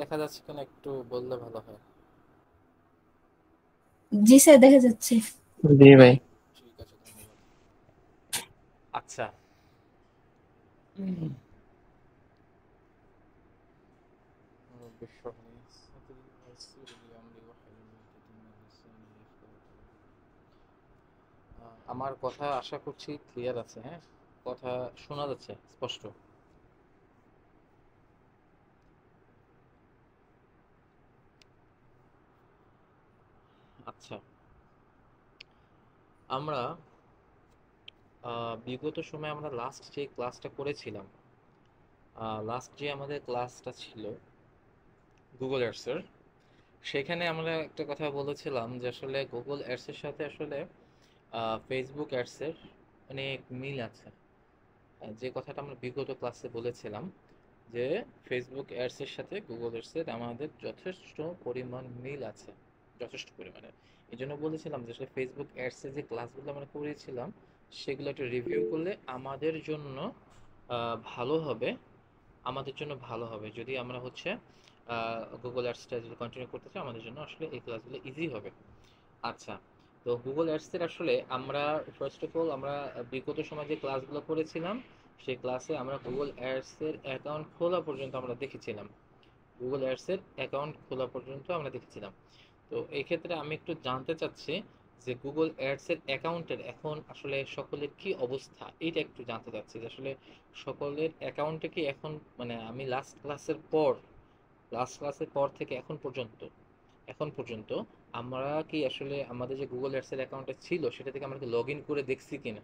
দেখা যাচ্ছে কিনা একটু বললে ভালো হয়। জি স্যার, দেখা যাচ্ছে। জি ভাই। ঠিক আছে, ধন্যবাদ। আচ্ছা। আমার কথা আশা করছি ক্লিয়ার আছে, হ্যাঁ? কথা শোনা যাচ্ছে স্পষ্ট? আচ্ছা, আমরা বিগত সময়ে আমরা লাস্ট যে ক্লাসটা করেছিলাম, লাস্ট যে আমাদের ক্লাসটা ছিল গুগল অ্যাডসের, সেখানে আমরা একটা কথা বলেছিলাম যে আসলে গুগল অ্যাডসের সাথে আসলে ফেসবুক অ্যাডসের অনেক মিল আছে। যে কথাটা আমরা বিগত ক্লাসে বলেছিলাম যে ফেসবুক অ্যাডসের সাথে গুগল অ্যাডসের আমাদের যথেষ্ট পরিমাণ মিল আছে, যথেষ্ট পরিমাণে। এই জন্য বলেছিলাম যে আসলে ফেসবুক অ্যাডসের যে ক্লাসগুলো আমরা করেছিলাম সেগুলো একটু রিভিউ করলে আমাদের জন্য ভালো হবে। আমাদের জন্য ভালো হবে যদি আমরা হচ্ছে গুগল অ্যাডসটা যদি কন্টিনিউ করতে চাই, আমাদের জন্য আসলে এই ক্লাসগুলো ইজি হবে। আচ্ছা, তো গুগল অ্যাডসের আসলে আমরা ফার্স্ট অফ অল আমরা বিগত সময় যে ক্লাসগুলো করেছিলাম সেই ক্লাসে আমরা গুগল অ্যাডসের অ্যাকাউন্ট খোলা পর্যন্ত আমরা দেখেছিলাম। গুগল অ্যাডসের অ্যাকাউন্ট খোলা পর্যন্ত আমরা দেখেছিলাম। তো এই ক্ষেত্রে আমি একটু জানতে চাচ্ছি যে গুগল অ্যাডসের অ্যাকাউন্টের এখন আসলে সকলের কি অবস্থা, এইটা একটু জানতে চাচ্ছি যে আসলে সকলের অ্যাকাউন্টে কি এখন, মানে আমি লাস্ট ক্লাসের পর থেকে এখন পর্যন্ত আমরা কি আসলে আমাদের যে গুগল অ্যাডসের অ্যাকাউন্টটা ছিল সেটা থেকে আমরা কি লগ ইন করে দেখছি কিনা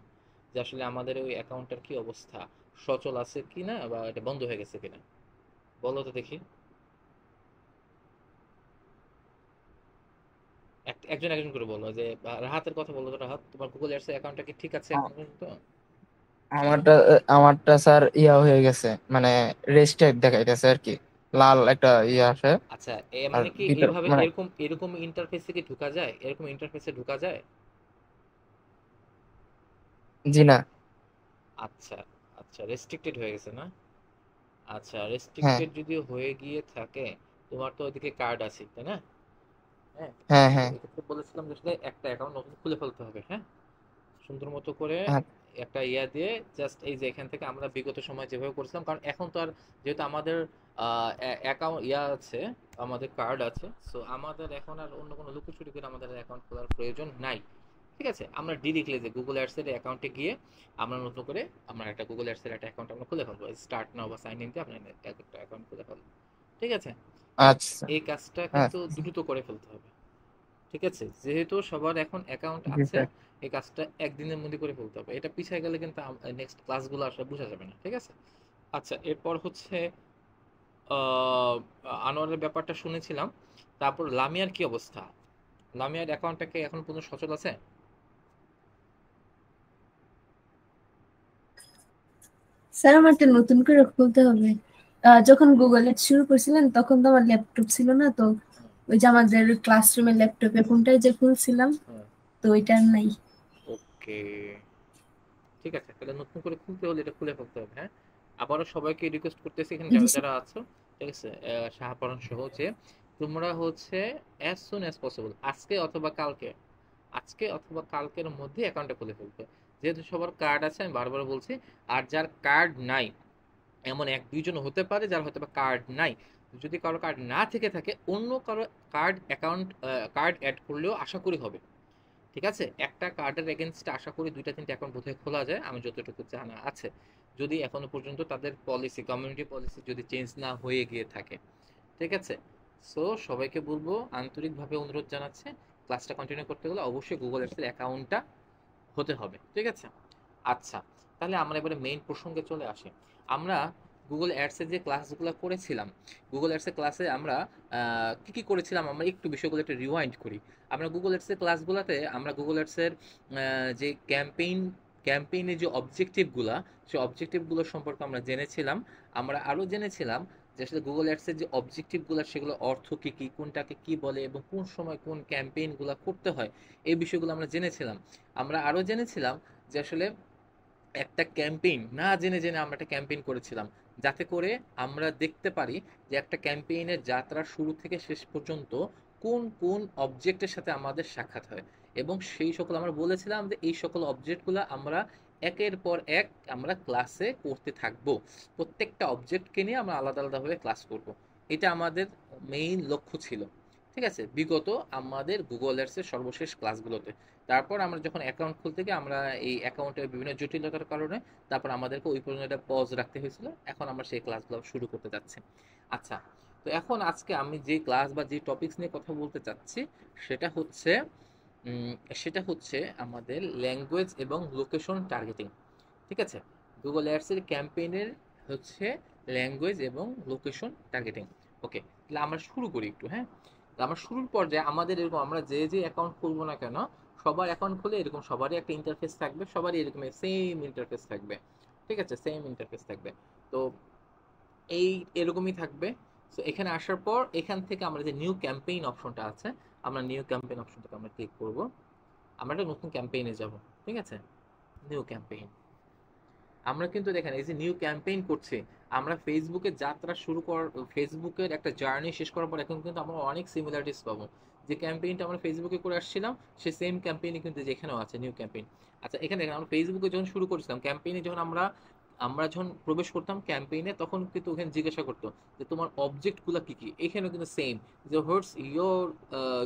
যে আসলে আমাদের ওই অ্যাকাউন্টটার কি অবস্থা, সচল আছে কিনা বা এটা বন্ধ হয়ে গেছে কিনা? বলো তো দেখি। একজন একজন করে বলো যে রাহাতের কথা বলো তো। রাহাত, তোমার গুগল অ্যাডসের অ্যাকাউন্টটা কি ঠিক আছে এখন পর্যন্ত? আমারটা আমারটা স্যার হয়ে গেছে, মানে রেস্ট্রিক্ট দেখাইতেছে আর কি, লাল একটা আসে। আচ্ছা, আর এমনি কি ভিতর এইভাবে মানে এরকম এরকম ইন্টারফেসে কি ঢোকা যায়? এরকম ইন্টারফেসে ঢোকা যায়? জি না। আচ্ছা, আচ্ছা, রেস্ট্রিক্টেড হয়ে গেছে না? আচ্ছা, হ্যাঁ রেস্ট্রিক্টেড যদি হয়ে গিয়ে থাকে, তোমার তো ওইদিকে কার্ড আছে তাই না? হ্যাঁ। হ্যাঁ তো হ্যাঁ এক্ষেত্রে বলেছিলাম যে আসলে একটা অ্যাকাউন্ট নতুন খুলে ফেলতে হবে, হ্যাঁ? সুন্দর মতো করে হ্যাঁ। একটা ইয়া দিয়ে জাস্ট এই যে এখান থেকে আমরা বিগত সময় যেভাবে করছিলাম, কারণ এখন তো আর যেহেতু আমাদের অ্যাকাউন্ট ইয়া আছে, আমাদের কার্ড আছে, সো আমাদের এখন আর অন্য কোনো লুকোচুরি করে আমাদের অ্যাকাউন্ট খোলার প্রয়োজন নাই। ঠিক আছে, আমরা ডিরেক্টলি যে গুগল অ্যাডস এর অ্যাকাউন্টে গিয়ে আমরা নতুন করে আমরা একটা গুগল অ্যাডস এর একটা অ্যাকাউন্ট আমরা খুলে ফেলবো, স্টার্ট নাও বা সাইন ইন দিয়ে আমরা একটা অ্যাকাউন্ট খুলে ফেলবো। ঠিক আছে, তো আচ্ছা। এই কাজটা কিন্তু আচ্ছা। দ্রুত করে ফেলতে হবে। ঠিক আছে, যেহেতু সবার এখন অ্যাকাউন্ট জি আছে, স্যার। এই কাজটা একদিনের মধ্যে করে ফেলতে হবে। এটা পিছিয়ে গেলে কিন্তু নেক্সট ক্লাসগুলো আসলে বোঝা যাবে না। ঠিক আছে। আচ্ছা, এরপর হচ্ছে আহ, আনোয়ারের ব্যাপারটা শুনেছিলাম। তারপর লামিয়ার কি অবস্থা? লামিয়ার অ্যাকাউন্টটা কি এখন পর্যন্ত সচল আছে? স্যার, আমারটা নতুন করে খুলতে হবে। যখন গুগল এড শুরু করছিলেন তখন তো আমার ল্যাপটপ ছিল না, তো হুম, ওই যে আমাদের ক্লাসরুমের ল্যাপটপে ফোনটাই যে খুলছিলাম, হুম। তো ওইটা আর নাই। ওকে, ঠিক আছে, তাহলে নতুন করে খুলতে হলে এটা খুলে ফেলতে হবে, হ্যাঁ? আবারও সবাইকে রিকোয়েস্ট করতেছি এখানে জি যারা স্যার। যারা আছো, ঠিক আছে, শাহপরণ সহ, যে তোমরা হচ্ছে অ্যাজ সুন অ্যাজ পসিবল আজকে অথবা কালকের মধ্যে অ্যাকাউন্টটা খুলে ফেলবে। যেহেতু সবার কার্ড আছে, আমি বারবার বলছি। আর যার কার্ড নাই, এমন এক দুইজন হতে পারে যার হয়তো বা কার্ড নাই, যদি কারো কার্ড না থেকে থাকে অন্য কারো কার্ড অ্যাড করলেও আশা করি হবে। ঠিক আছে, একটা কার্ডের এগেনস্টে আশা করি দুইটা তিনটা অ্যাকাউন্ট বোধহয় খোলা যায়, আমি যতটুকু জানা আছে, যদি এখনো পর্যন্ত তাদের পলিসি, কমিউনিটি পলিসি যদি চেঞ্জ না হয়ে গিয়ে থাকে। ঠিক আছে, সো সবাইকে বলবো, আন্তরিকভাবে অনুরোধ জানাচ্ছে, ক্লাসটা কন্টিনিউ করতে গেলে অবশ্যই গুগল অ্যাপসের অ্যাকাউন্টটা হতে হবে। ঠিক আছে। আচ্ছা, তাহলে আমরা এবারে মেইন প্রসঙ্গে চলে আসি। আমরা গুগল অ্যাডসের যে ক্লাসগুলো করেছিলাম, গুগল অ্যাডসের ক্লাসে আমরা কি কি করেছিলাম, আমরা একটু বিষয়গুলো একটু রিওয়াইন্ড করি। আমরা গুগল অ্যাডসের ক্লাসগুলোতে আমরা গুগল অ্যাডসের যে ক্যাম্পেইনের যে অবজেক্টিভগুলা, সেই অবজেক্টিভগুলো সম্পর্কে আমরা জেনেছিলাম। আমরা আরও জেনেছিলাম যে আসলে গুগল অ্যাডসের যে অবজেক্টিভগুলো সেগুলো অর্থ কী কী, কোনটাকে কী বলে এবং কোন সময় কোন ক্যাম্পেইনগুলো করতে হয়, এই বিষয়গুলো আমরা জেনেছিলাম। আমরা আরও জেনেছিলাম যে আসলে একটা ক্যাম্পেইন না জেনে জেনে আমরা একটা ক্যাম্পেইন করেছিলাম, যাতে করে আমরা দেখতে পারি যে একটা ক্যাম্পেইনের যাত্রা শুরু থেকে শেষ পর্যন্ত কোন কোন অবজেক্টের সাথে আমাদের সাক্ষাৎ হয়, এবং সেই সকল আমরা বলেছিলাম যে এই সকল অবজেক্টগুলো আমরা একের পর এক আমরা ক্লাসে করতে থাকবো। প্রত্যেকটা অবজেক্টকে নিয়ে আমরা আলাদা আলাদাভাবে ক্লাস করব। এটা আমাদের মেইন লক্ষ্য ছিল, ঠিক আছে, বিগত আমাদের গুগল এর সর্বশেষ ক্লাসগুলোতে। তারপর আমরা যখন অ্যাকাউন্ট খুলতে গিয়ে আমরা এই অ্যাকাউন্টের বিভিন্ন জটিলতার কারণে তারপর আমাদেরকে ওই পর্যন্ত একটা পজ রাখতে হয়েছিল, এখন আমরা সেই ক্লাসগুলো শুরু করতে যাচ্ছি। আচ্ছা, তো এখন আজকে আমি যে ক্লাস বা যে টপিকস নিয়ে কথা বলতে চাচ্ছি সেটা হচ্ছে উম, সেটা হচ্ছে আমাদের ল্যাঙ্গুয়েজ এবং লোকেশন টার্গেটিং। ঠিক আছে, গুগল অ্যাডসের ক্যাম্পেইনের হচ্ছে ল্যাঙ্গুয়েজ এবং লোকেশন টার্গেটিং। ওকে, তাহলে আমরা শুরু করি একটু। হ্যাঁ, তো আমরা শুরুর পর্যায়ে আমাদের এরকম আমরা যে যে অ্যাকাউন্ট খুলবো না কেন, সবার অ্যাকাউন্ট খুলে এরকম সবারই একটা ইন্টারফেস থাকবে, সবারই এরকম সেম ইন্টারফেস থাকবে। ঠিক আছে, সেম ইন্টারফেস থাকবে। তো এই এরকমই থাকবে। সো এখানে আসার পর এখান থেকে আমরা যে নিউ ক্যাম্পেইন অপশনটা আছে, আমরা নিউ ক্যাম্পেইন অপশনটাকে আমরা ক্লিক করব। আমরা একটা নতুন ক্যাম্পেইনে যাব। ঠিক আছে, নিউ ক্যাম্পেইন। আমরা কিন্তু দেখেন এই যে নিউ ক্যাম্পেইন করছি, আমরা ফেসবুকে যাত্রা শুরু কর, ফেসবুকের একটা জার্নি শেষ করার পর এখন কিন্তু আমরা অনেক সিমিলারিটিস পাবো। যে ক্যাম্পেইনটা আমরা ফেসবুকে করে আসছিলাম সেই সেম ক্যাম্পেইনই কিন্তু যেখানেও আছে নিউ ক্যাম্পেইন। আচ্ছা, এখানে দেখেন আমরা ফেসবুকে যখন শুরু করেছিলাম ক্যাম্পেইনে, যখন আমরা আমরা যখন প্রবেশ করতাম ক্যাম্পেইনে তখন কিন্তু ওখানে জিজ্ঞাসা করতো যে তোমার অবজেক্টগুলো কি কি। এখানেও কিন্তু সেম, যে হোয়াটস ইয়োর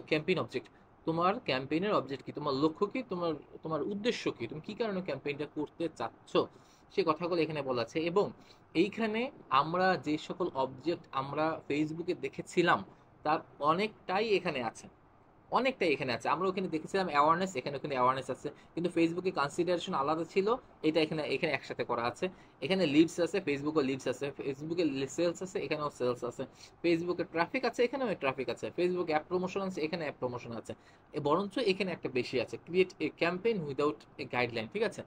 ক্যাম্পেইন অবজেক্ট, তোমার ক্যাম্পেইনের অবজেক্ট কি, তোমার লক্ষ্য কি, তোমার তোমার উদ্দেশ্য কি, তুমি কি কারণে ক্যাম্পেইনটা করতে চাচ্ছ, সে কথাগুলো এখানে বলা আছে। এবং এইখানে আমরা যে সকল অবজেক্ট আমরা ফেসবুকে দেখেছিলাম তার অনেকটাই এখানে আছে, অনেকটাই এখানে আছে। আমরা ওখানে দেখেছিলাম অ্যাওয়ারনেস, এখানে ওখানে অ্যাওয়ারনেস আছে, কিন্তু ফেসবুকে কনসিডারেশন আলাদা ছিল, এটা এখানে এখানে একসাথে করা আছে। এখানে লিডস আছে, ফেসবুকে লিডস আছে, ফেসবুকে সেলস আছে, এখানেও সেলস আছে, ফেসবুকে ট্রাফিক আছে, এখানেও ট্রাফিক আছে, ফেসবুকে অ্যাপ প্রমোশন আছে, এখানে অ্যাপ প্রমোশন আছে। বরঞ্চ এখানে একটা বেশি আছে, create a campaign without a guideline. ঠিক আছে,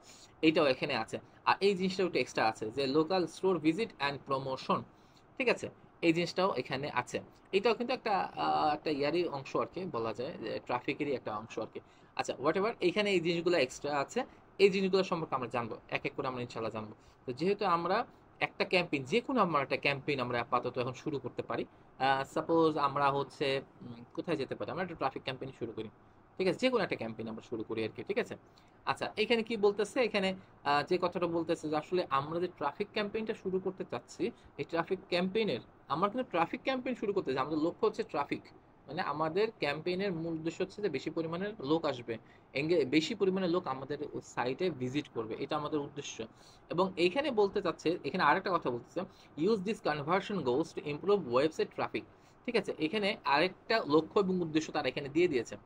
এইটাও এখানে আছে। আর এই জিনিসটাও একটু এক্সট্রা আছে যে local store visit and promotion. ঠিক আছে, এই জিনিসটাও এখানে আছে। এটাও কিন্তু একটা একটা ইয়ারই অংশ আর কি, বলা যায় যে ট্রাফিকেরই একটা অংশ আর কি। আচ্ছা, হোয়াট এভার, এখানে এই জিনিসগুলো এক্সট্রা আছে। এই জিনিসগুলো সম্পর্কে আমরা জানবো, এক এক করে আমরা ইনশাল্লাহ জানবো। তো যেহেতু আমরা একটা ক্যাম্পেইন, যে কোনো আমরা একটা ক্যাম্পেইন আমরা আপাতত এখন শুরু করতে পারি। সাপোজ আমরা হচ্ছে কোথায় যেতে পারি, আমরা একটা ট্রাফিক ক্যাম্পেইন শুরু করি। ঠিক আছে, যে কোনো একটা ক্যাম্পেইন আমরা শুরু করি আর কি। ঠিক আছে, আচ্ছা, এখানে কি বলতেছে, এখানে যে কথাটা বলতেছে যে আসলে আমরা যে ট্রাফিক ক্যাম্পেইনটা শুরু করতে চাচ্ছি, এই ট্রাফিক ক্যাম্পেইনের, আমরা কিন্তু ট্রাফিক ক্যাম্পেইন শুরু করতে চাই, আমাদের লক্ষ্য হচ্ছে ট্রাফিক। মানে আমাদের ক্যাম্পেইনের মূল উদ্দেশ্য হচ্ছে যে বেশি পরিমাণের লোক আসবে, বেশি পরিমাণে লোক আমাদের সাইটে ভিজিট করবে, এটা আমাদের উদ্দেশ্য। এবং এইখানে বলতে চাচ্ছে, এখানে আরেকটা কথা বলতেছে, use this conversion goals to improve website traffic. ঠিক আছে, এখানে আরেকটা লক্ষ্য এবং উদ্দেশ্য তারা এখানে দিয়ে দিয়েছে।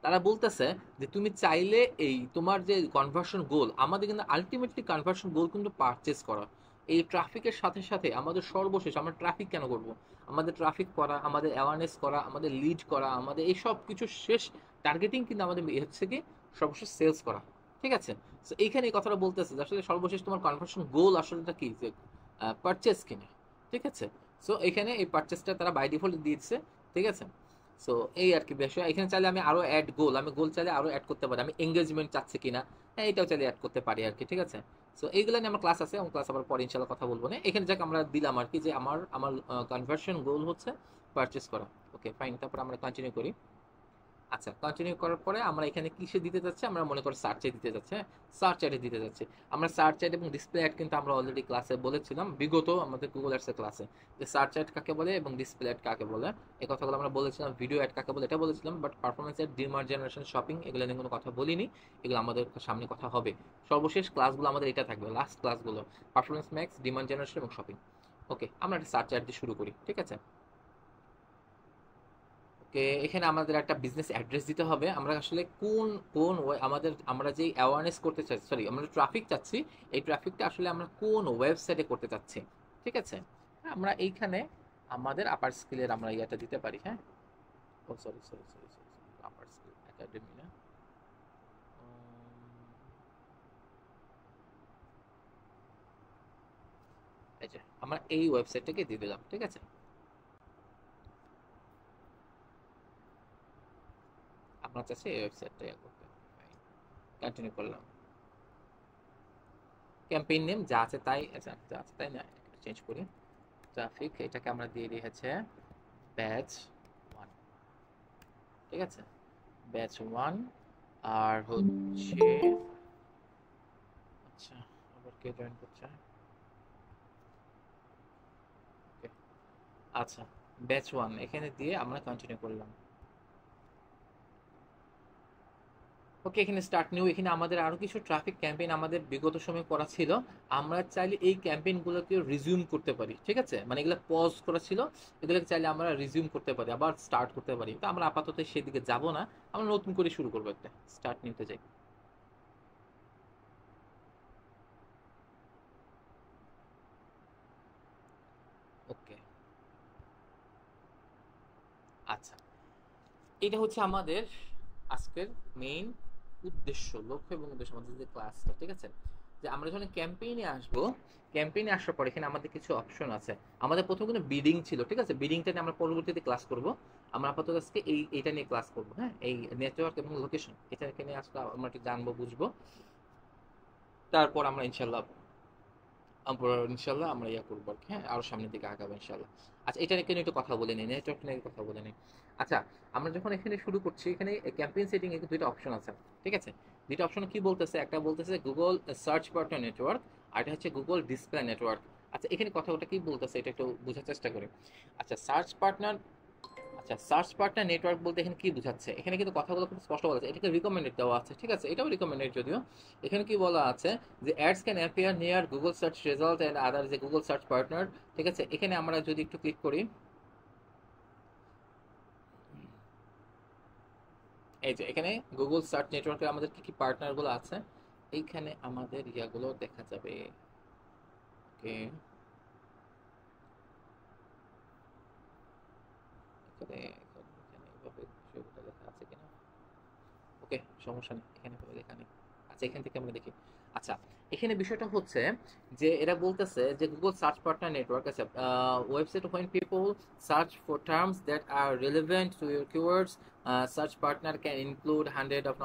তারা বলতেছে যে তুমি চাইলে এই তোমার যে কনভার্সন গোল, আমাদের কিন্তু আলটিমেটলি কনভার্সন গোল কিন্তু পারচেস করা। এই ট্রাফিকের সাথে সাথে আমাদের সর্বশেষ আমরা ট্রাফিক কেন করব, আমাদের ট্রাফিক করা, আমাদের অ্যাওয়ারনেস করা, আমাদের লিড করা, আমাদের এই সব কিছু শেষ টার্গেটিং কিন্তু আমাদের হচ্ছে কি সর্বশেষ সেলস করা। ঠিক আছে, তো এইখানে এই কথাটা বলতেছে যে আসলে সর্বশেষ তোমার কনভার্সন গোল আসলেটা কি, যে পারচেস কিনা। ঠিক আছে, সো এখানে এই পারচেসটা তারা বাই ডিফল্ট দিয়েছে। ঠিক আছে, সো এই আর কি বিষয়। এখানে চাইলে আমি আরো অ্যাড গোল, আমি গোল চাইলে আরো অ্যাড করতে পারি, আমি এঙ্গেজমেন্ট চাচ্ছি কিনা, হ্যাঁ এটাও চাইলে অ্যাড করতে পারি আর কি। ঠিক আছে, সো এইগুলো নিয়ে আমার ক্লাস আছে, এবং ক্লাস আবার পরে ইনশাল্লাহ কথা বলবো না। এখানে যাক আমরা দিলাম আর কি যে আমার আমার কনভার্সন গোল হচ্ছে পারচেস করা। ওকে ফাইন, তারপর আমরা কন্টিনিউ করি। আচ্ছা, কন্টিনিউ করার পরে আমরা এখানে কিসে দিতে যাচ্ছি, আমরা মনে করি সার্চে দিতে যাচ্ছি। হ্যাঁ, সার্চ অ্যাডে দিতে যাচ্ছি। আমরা সার্চ অ্যাড এবং ডিসপ্লে অ্যাড কিন্তু আমরা অলরেডি ক্লাসে বলেছিলাম, বিগত আমাদের গুগল অ্যাডসের ক্লাসে, যে সার্চ অ্যাড কাকে বলে এবং ডিসপ্লে অ্যাড কাকে বলে। এই কথাগুলো আমরা বলেছিলাম। ভিডিও অ্যাড কাকে বলে এটা বলেছিলাম, but performance ad, demand generation, shopping, এগুলো নিয়ে কোনো কথা বলিনি। এগুলো আমাদের সামনে কথা হবে। সর্বশেষ ক্লাসগুলো আমাদের এটা থাকবে, লাস্ট ক্লাসগুলো পারফরমেন্স ম্যাক্স, ডিমান্ড জেনারেশন এবং শপিং। ওকে, আমরা একটা সার্চ অ্যাড দিয়ে শুরু করি। ঠিক আছে, ওকে, এখানে আমাদের একটা বিজনেস অ্যাড্রেস দিতে হবে। আমরা আসলে কোন কোন আমাদের আমরা যেই অ্যাওয়ারনেস করতে চাচ্ছি, সরি আমরা ট্রাফিক চাচ্ছি, এই ট্রাফিকটা আসলে আমরা কোন ওয়েবসাইটে করতে চাচ্ছি। ঠিক আছে, আমরা এইখানে আমাদের আপার স্কিলের আমরা ইয়াটা দিতে পারি। হ্যাঁ, ও সরি সরি সরি সরি, আপার স্কিল একাডেমি না, এই যে আমরা এই ওয়েবসাইটটাকে দিয়ে দিলাম। ঠিক আছে, আমরা চাচ্ছি এই ওয়েবসাইটটা ইয়া করতে। কন্টিনিউ করলাম। ক্যাম্পেইন নেম যা আছে তাই, আচ্ছা যা আছে তাই না, চেঞ্জ করি। ট্রাফিক এটাকে আমরা দিয়ে দিই হচ্ছে ব্যাচ 1, ঠিক আছে, ব্যাচ 1। আর হচ্ছে আচ্ছা, আবার কে জয়েন করছে? Okay, আচ্ছা, ব্যাচ 1 এখানে দিয়ে আমরা কন্টিনিউ করলাম। ওকে, এখানে স্টার্ট নিউ। এখানে আমাদের আরো কিছু ট্রাফিক ক্যাম্পেইন আমাদের বিগত সময় করা ছিল, আমরা চাইলে এই ক্যাম্পেইনগুলোকে রিজিউম করতে পারি, ঠিক আছে, মানে এগুলো পজ করা ছিল, এগুলোকে চাইলে আমরা রিজিউম করতে পারি, আবার স্টার্ট করতে পারি। তো আমরা আপাতত সেদিকে যাব না, আমরা নতুন করে শুরু করবো, একটা স্টার্ট নিতে যাই। ওকে, আচ্ছা, এটা হচ্ছে আমাদের আজকের মেইন উদ্দেশ্য, লক্ষ্য এবং উদ্দেশ্য আমাদের যে ক্লাসটা, ঠিক আছে, যে আমরা যখন ক্যাম্পেইনে আসবো, ক্যাম্পেইনে আসার পর এখানে আমাদের কিছু অপশন আছে। আমাদের প্রথমে কোনো বিডিং ছিল, ঠিক আছে, বিডিংটা নিয়ে আমরা পরবর্তীতে ক্লাস করব। আমরা আপাতত আজকে এইটা নিয়ে ক্লাস করবো, হ্যাঁ, এই নেটওয়ার্ক এবং লোকেশন এটাকে নিয়ে আসলে আমরা একটু জানবো, বুঝবো, তারপর আমরা ইনশাল্লাহ আমরা ইয়া করবো আর কি, হ্যাঁ, আরো সামনের দিকে আগাবো ইনশাল্লাহ। আচ্ছা, এটা নিয়ে একটু কথা বলে নিই, নেটওয়ার্ক নিয়ে কথা বলে নিই। আচ্ছা, আমরা যখন এখানে শুরু করছি, এখানে ক্যাম্পেইন সেটিং এ দুইটা অপশন আছে, ঠিক আছে, দুইটা অপশন কি বলতেছে, একটা বলতেছে গুগল সার্চ পার্টনার নেটওয়ার্ক, আর এটা হচ্ছে গুগল ডিসপ্লে নেটওয়ার্ক। আচ্ছা, এখানে কথাটা কি বলতেছে এটা একটু বোঝার চেষ্টা করি। আচ্ছা, সার্চ পার্টনার নেটওয়ার্ক বলতে এখানে কি বোঝাচ্ছে, এখানে কিন্তু কথাগুলো খুব স্পষ্ট বলা আছে, এটাকে রিকমেন্ডেড দেওয়া আছে, ঠিক আছে, এটাও রিকমেন্ডেড যদিও। এখানে কি বলা আছে যে ads can appear near Google search result and other যে গুগল সার্চ পার্টনার, ঠিক আছে। এখানে আমরা যদি একটু ক্লিক করি, এই যে এখানে গুগল সার্চ নেটওয়ার্কের আমাদের কি কি পার্টনার গুলো আছে, এইখানে আমাদের ইয়াগুলো দেখা যাবে। ওকে, এখানে এখানে এভাবে বিষয়গুলো লেখা আছে কিনা, ওকে, সমস্যা নেই, এখানে কোনো লেখা নেই। আচ্ছা, এখান থেকে আমরা দেখি। আচ্ছা, এখানে বিষয়টা হচ্ছে যে এরা বলতেছে যে গুগল সার্চ পার্টনার নেটওয়ার্ক আছে website when people search for terms that are relevant to your keywords, search partner can include hundred of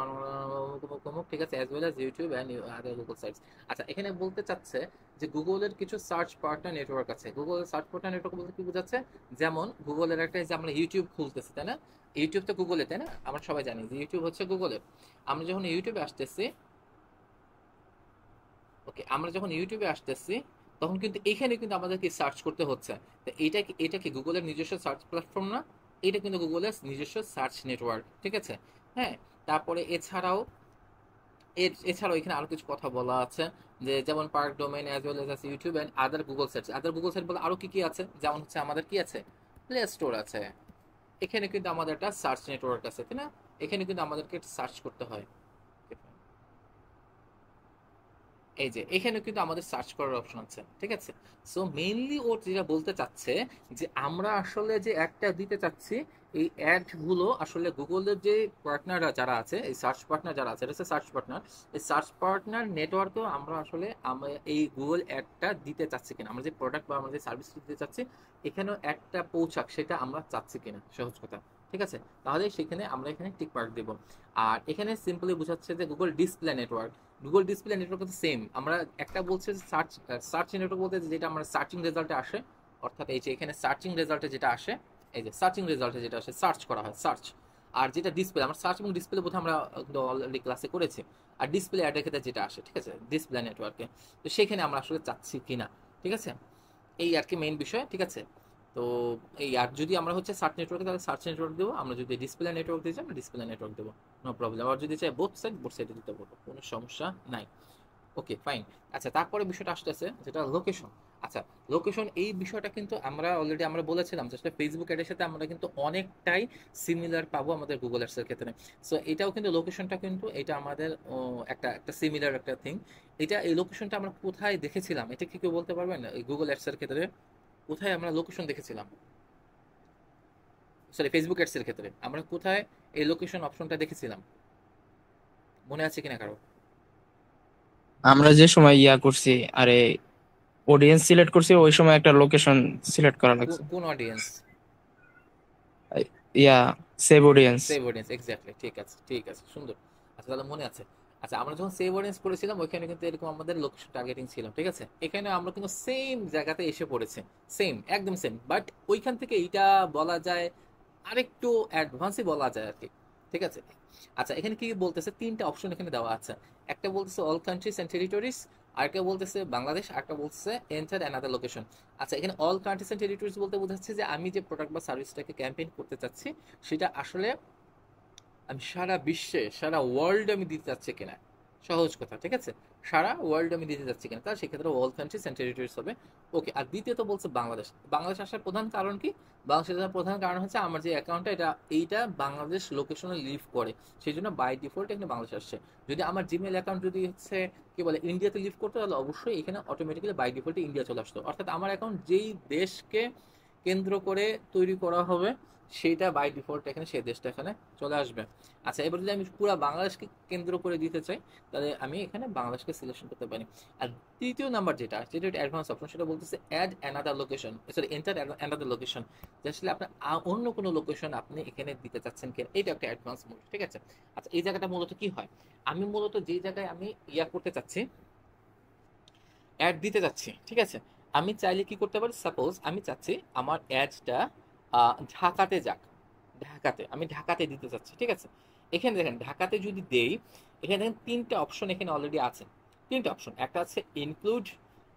ঠিক আছে, as well as YouTube and other Google sites. আচ্ছা, এখানে বলতে চাচ্ছে যে গুগলের কিছু সার্চ পার্টনার নেটওয়ার্ক আছে। গুগল সার্চ পার্টনার নেটওয়ার্ক বলতে কি বোঝাচ্ছে, যেমন গুগলের একটা, যে আমরা ইউটিউব খুলতেছি, তাই না, ইউটিউব তো গুগলে, তাই না, আমরা সবাই জানি যে ইউটিউব হচ্ছে গুগলের। আমরা যখন ইউটিউবে আসতেছি, ওকে, আমরা যখন ইউটিউবে আসতেছি তখন কিন্তু এখানে কিন্তু আমাদেরকে সার্চ করতে হচ্ছে। তো এটা কি গুগলের নিজস্ব সার্চ প্ল্যাটফর্ম না, এটা কিন্তু গুগলের নিজস্ব সার্চ নেটওয়ার্ক, ঠিক আছে, হ্যাঁ। তারপরে এছাড়াও এখানে আরো কিছু কথা বলা আছে, যে যেমন park domain as well as YouTube and other Google search বলে আরো কি কি আছে, যেমন হচ্ছে আমাদের কি আছে, প্লে স্টোর আছে। এখানে কিন্তু আমাদের একটা সার্চ নেটওয়ার্ক আছে, তাই না, এখানে কিন্তু আমাদেরকে সার্চ করতে হয়। এই যে এখানে কিন্তু আমাদের সার্চ করার অপশন আছে, ঠিক আছে। সো মেইনলি ও যেটা বলতে চাচ্ছে যে আমরা আসলে যে অ্যাডটা দিতে চাচ্ছি, এই অ্যাড গুলো আসলে গুগলের যে পার্টনাররা যারা আছে, এই সার্চ পার্টনার যারা আছে, এটা হচ্ছে সার্চ পার্টনার, এই সার্চ পার্টনার নেটওয়ার্কেও আমরা এই গুগল অ্যাডটা দিতে চাচ্ছি কিনা, আমরা যে প্রোডাক্ট বা আমরা যে সার্ভিস দিতে চাচ্ছি এখানেও একটা পৌঁছাক, সেটা আমরা চাচ্ছি কিনা, সহজ কথা, ঠিক আছে। তাহলে সেখানে আমরা এখানে টিক মার্ক দেবো। আর এখানে সিম্পলি বোঝাচ্ছে যে গুগল ডিসপ্লে নেটওয়ার্ক তো সেম, আমরা একটা বলছে সার্চ নেটওয়ার্ক বলতে যেটা আমরা সার্চিং রেজাল্টে আসে, অর্থাৎ এই যে এখানে সার্চিং রেজাল্টে যেটা আসে, এই যে সার্চিং রেজাল্টে যেটা আসে, সার্চ করা হয়, সার্চ। আর যেটা ডিসপ্লে, আমরা সার্চ এবং ডিসপ্লে বোধহয় আমরা অলরেডি ক্লাসে করেছি। আর ডিসপ্লে অ্যাডের ক্ষেত্রে যেটা আসে, ঠিক আছে, ডিসপ্লে নেটওয়ার্কে, তো সেখানে আমরা আসলে চাচ্ছি কিনা, ঠিক আছে, এই আর কি মেইন বিষয়, ঠিক আছে। তো এই আর যদি আমরা হচ্ছে সার্চ নেটওয়ার্কে, তাহলে সার্চ নেটওয়ার্ক দেবো, আমরা যদি ডিসপ্লে নেটওয়ার্ক দিতে চাই আমরা ডিসপ্লে নেটওয়ার্ক দেবো, নো প্রবলেম। আর যদি চাই বোথ সাইডে দিতে পারবো, কোনো সমস্যা নাই। ওকে, ফাইন। আচ্ছা, তারপরে বিষয়টা আসতেছে যেটা লোকেশন। আচ্ছা, লোকেশন এই বিষয়টা কিন্তু আমরা অলরেডি আমরা বলেছিলাম যে আসলে ফেসবুক অ্যাডের সাথে আমরা কিন্তু অনেকটাই সিমিলার পাবো আমাদের গুগল অ্যাডসের ক্ষেত্রে। সো এটাও কিন্তু লোকেশনটা কিন্তু এটা আমাদের একটা একটা সিমিলার একটা থিং। এই লোকেশনটা আমরা কোথায় দেখেছিলাম, এটা কি কেউ বলতে পারবেন, এই গুগল অ্যাডসের ক্ষেত্রে কোথায় আমরা লোকেশন দেখেছিলাম, সরি ফেসবুক অ্যাডস এর ক্ষেত্রে আমরা কোথায় এই লোকেশন অপশনটা দেখেছিলাম, মনে আছে কিনা কারো? আমরা যে সময় ইয়া করছি, আরে অডিয়েন্স সিলেক্ট করছি, ওই সময় একটা লোকেশন সিলেক্ট করা লাগছে। কোন audience? Yeah save audience. Save audience, exactly, ঠিক আছে, ঠিক আছে, সুন্দর। আচ্ছা, তাহলে মনে আছে। আচ্ছা, আমরা যখন সেভ অডিয়েন্স করেছিলাম ওইখানে কিন্তু এরকম আমাদের লোকেশন টার্গেটিং ছিল, ঠিক আছে? এখানে আমরা কিন্তু সেম জায়গাতে এসে পড়েছে, সেম, একদম সেম, বাট ওইখান থেকে এইটা বলা যায় আরেকটু অ্যাডভান্সই বলা যায় আর কি, ঠিক আছে? আচ্ছা, এখানে কি বলতেছে, তিনটা অপশন এখানে দেওয়া আছে। একটা বলতেছে অল কান্ট্রিজ অ্যান্ড টেরিটরিজ, আরেকটা বলতেছে বাংলাদেশ, আরেকটা বলতেছে এন্টার অ্যানাদার লোকেশন। আচ্ছা, এখানে অল কান্ট্রিজ অ্যান্ড টেরিটরিজ বলতে বোঝাচ্ছে যে আমি যে প্রোডাক্ট বা সার্ভিসটাকে ক্যাম্পেইন করতে চাচ্ছি সেটা আসলে আমি সারা বিশ্বে, সারা ওয়ার্ল্ডে আমি দিতে চাচ্ছি কিনা, সহজ কথা, ঠিক আছে? সারা ওয়ার্ল্ডে আমি দিতে চাচ্ছি কিনা, তার সেক্ষেত্রে অল কান্ট্রিজ অ্যান্ড টেরিটরিজ হবে। ওকে, আর দ্বিতীয়ত বলছে বাংলাদেশ। বাংলাদেশ আসার প্রধান কারণ কি? বাংলাদেশ আসার প্রধান কারণ হচ্ছে আমার যে অ্যাকাউন্টটা এইটা বাংলাদেশ লোকেশনে লিভ করে, সেই জন্য বাই ডিফল্ট এখানে বাংলাদেশ আসছে। যদি আমার জিমেল অ্যাকাউন্ট যদি হচ্ছে কি বলে ইন্ডিয়াতে লিভ করতো, তাহলে অবশ্যই এখানে অটোমেটিক্যালি বাই ডিফল্টে ইন্ডিয়া চলে আসতো। অর্থাৎ আমার অ্যাকাউন্ট যেই দেশকে কেন্দ্র করে তৈরি করা হবে সেইটা বাই ডিফল্ট এখানে সেই দেশটা এখানে চলে আসবে। আচ্ছা, এবার যদি আমি পুরো বাংলাদেশকে কেন্দ্র করে দিতে চাই, তাহলে আমি এখানে বাংলাদেশকে সিলেকশন করতে পারি। আর তৃতীয় নাম্বার যেটা যেটা অ্যাডভান্স অপশন, সেটা বলতেছে add another location, sorry enter another location, যে আসলে আপনার অন্য কোনো লোকেশন আপনি এখানে দিতে চাচ্ছেন কিনা, এইটা একটা অ্যাডভান্স মোড, ঠিক আছে? আচ্ছা, এই জায়গাটা মূলত কি হয়, আমি মূলত যে জায়গায় আমি করতে চাচ্ছি, অ্যাড দিতে চাচ্ছি, ঠিক আছে? আমি চাইলে কি করতে পারি, সাপোজ আমি চাচ্ছি আমার অ্যাডটা ঢাকাতে যাক, ঢাকাতে, আমি ঢাকাতে দিতে চাচ্ছি, ঠিক আছে? এখানে দেখেন ঢাকাতে যদি দেই, এখানে দেখেন তিনটা অপশন এখানে অলরেডি আছে। তিনটা অপশন, একটা আছে ইনক্লুড,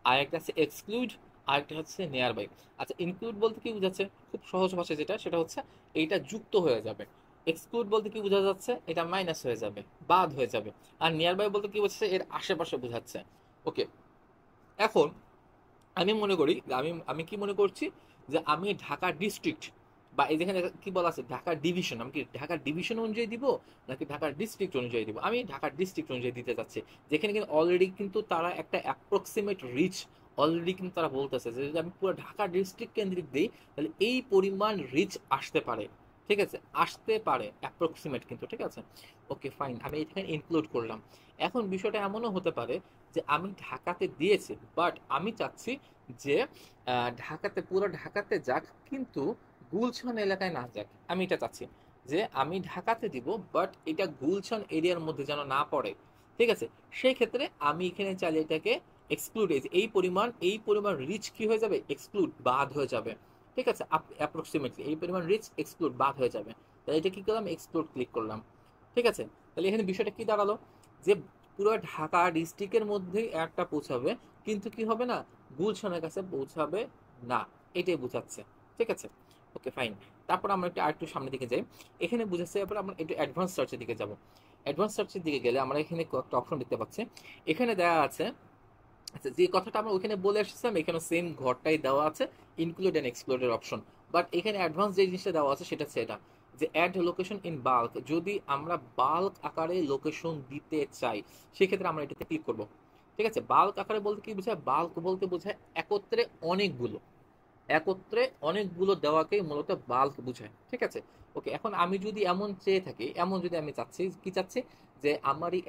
আর একটা আছে এক্সক্লুড, আর একটা হচ্ছে নিয়ার বাই। আচ্ছা, ইনক্লুড বলতে কি বোঝাচ্ছে, খুব সহজ ভাষায় যেটা, সেটা হচ্ছে এইটা যুক্ত হয়ে যাবে। এক্সক্লুড বলতে কি বোঝা যাচ্ছে, এটা মাইনাস হয়ে যাবে, বাদ হয়ে যাবে। আর নিয়ার বাই বলতে কি বোঝাচ্ছে, এর আশেপাশে বোঝাচ্ছে। ওকে, এখন আমি মনে করি, আমি আমি কি মনে করছি, যে আমি ঢাকা ডিস্ট্রিক্ট, বা এই যেখানে কি বলা আছে ঢাকা ডিভিশন, আমি কি ঢাকা ডিভিশন অনুযায়ী দিব নাকি ঢাকা ডিস্ট্রিক্ট অনুযায়ী দিব? আমি ঢাকা ডিস্ট্রিক্ট অনুযায়ী দিতে চাচ্ছি, যেখানে কিন্তু অলরেডি কিন্তু তারা একটা অ্যাপ্রক্সিমেট রিচ অলরেডি কিন্তু তারা বলতেছে যে যদি আমি পুরো ঢাকা ডিস্ট্রিক্ট কেন্দ্রিক দিই, তাহলে এই পরিমাণ রিচ আসতে পারে, ঠিক আছে? আসতে পারে অ্যাপ্রক্সিমেট কিন্তু, ঠিক আছে? ওকে ফাইন, আমি এখানে ইনক্লুড করলাম। এখন বিষয়টা এমনও হতে পারে যে আমি ঢাকাতে দিয়েছি, বাট আমি চাচ্ছি যে ঢাকাতে, পুরো ঢাকাতে যাক, কিন্তু গুলশান এলাকায় না যাক, আমি এটা চাচ্ছি যে আমি ঢাকাতে দিব, বাট এটা গুলশান এরিয়ার মধ্যে যেন না পড়ে, ঠিক আছে? সেই ক্ষেত্রে আমি এখানে চাইলে এটাকে এক্সক্লুড, এই পরিমাণ রিচ কি হয়ে যাবে, এক্সক্লুড, বাদ হয়ে যাবে, ঠিক আছে? অ্যাপ্রক্সিমেটলি এই পরিমাণ রিচ এক্সক্লুড, বাদ হয়ে যাবে। তাহলে এটা কি করলাম, এক্সক্লুড ক্লিক করলাম, ঠিক আছে? তাহলে এখানে বিষয়টা কি দাঁড়ালো, যে পুরো ঢাকা ডিস্ট্রিক্টের মধ্যেই একটা পৌঁছাবে, কিন্তু কি হবে না, গুলশানের কাছে পৌঁছাবে না, এটাই বোঝাচ্ছে, ঠিক আছে? Okay fine. তারপর আমরা একটু আরেকটু সামনের দিকে যাই। এখানে বুঝাচ্ছে, এরপর আমরা একটু অ্যাডভান্স সার্চের দিকে যাব। অ্যাডভান্স সার্চের দিকে গেলে আমরা এখানে একটা অপশন দেখতে পাচ্ছি, এখানে দেওয়া আছে, আচ্ছা যে কথাটা আমরা ওইখানে বলে এসেছিলাম এখানে সেম ঘরটাই দেওয়া আছে, ইনক্লুড অ্যান্ড এক্সক্লুডের অপশন। বাট এখানে অ্যাডভান্স যে জিনিসটা দেওয়া আছে সেটা হচ্ছে এটা, যে অ্যাড লোকেশন ইন বাল্ক, যদি আমরা বাল্ক আকারে লোকেশন দিতে চাই সেক্ষেত্রে আমরা এটাতে ক্লিক করব, ঠিক আছে? বাল্ক আকারে বলতে কি বোঝায়, বাল্ক বলতে বোঝায় একত্রে অনেকগুলো, একত্রে অনেকগুলো দেওয়াকেই মূলত বাল্ক বোঝায়, ঠিক আছে? ওকে, এখন আমি যদি এমন চেয়ে থাকি, এমন যদি আমি চাচ্ছি, কি চাচ্ছি, যে আমারই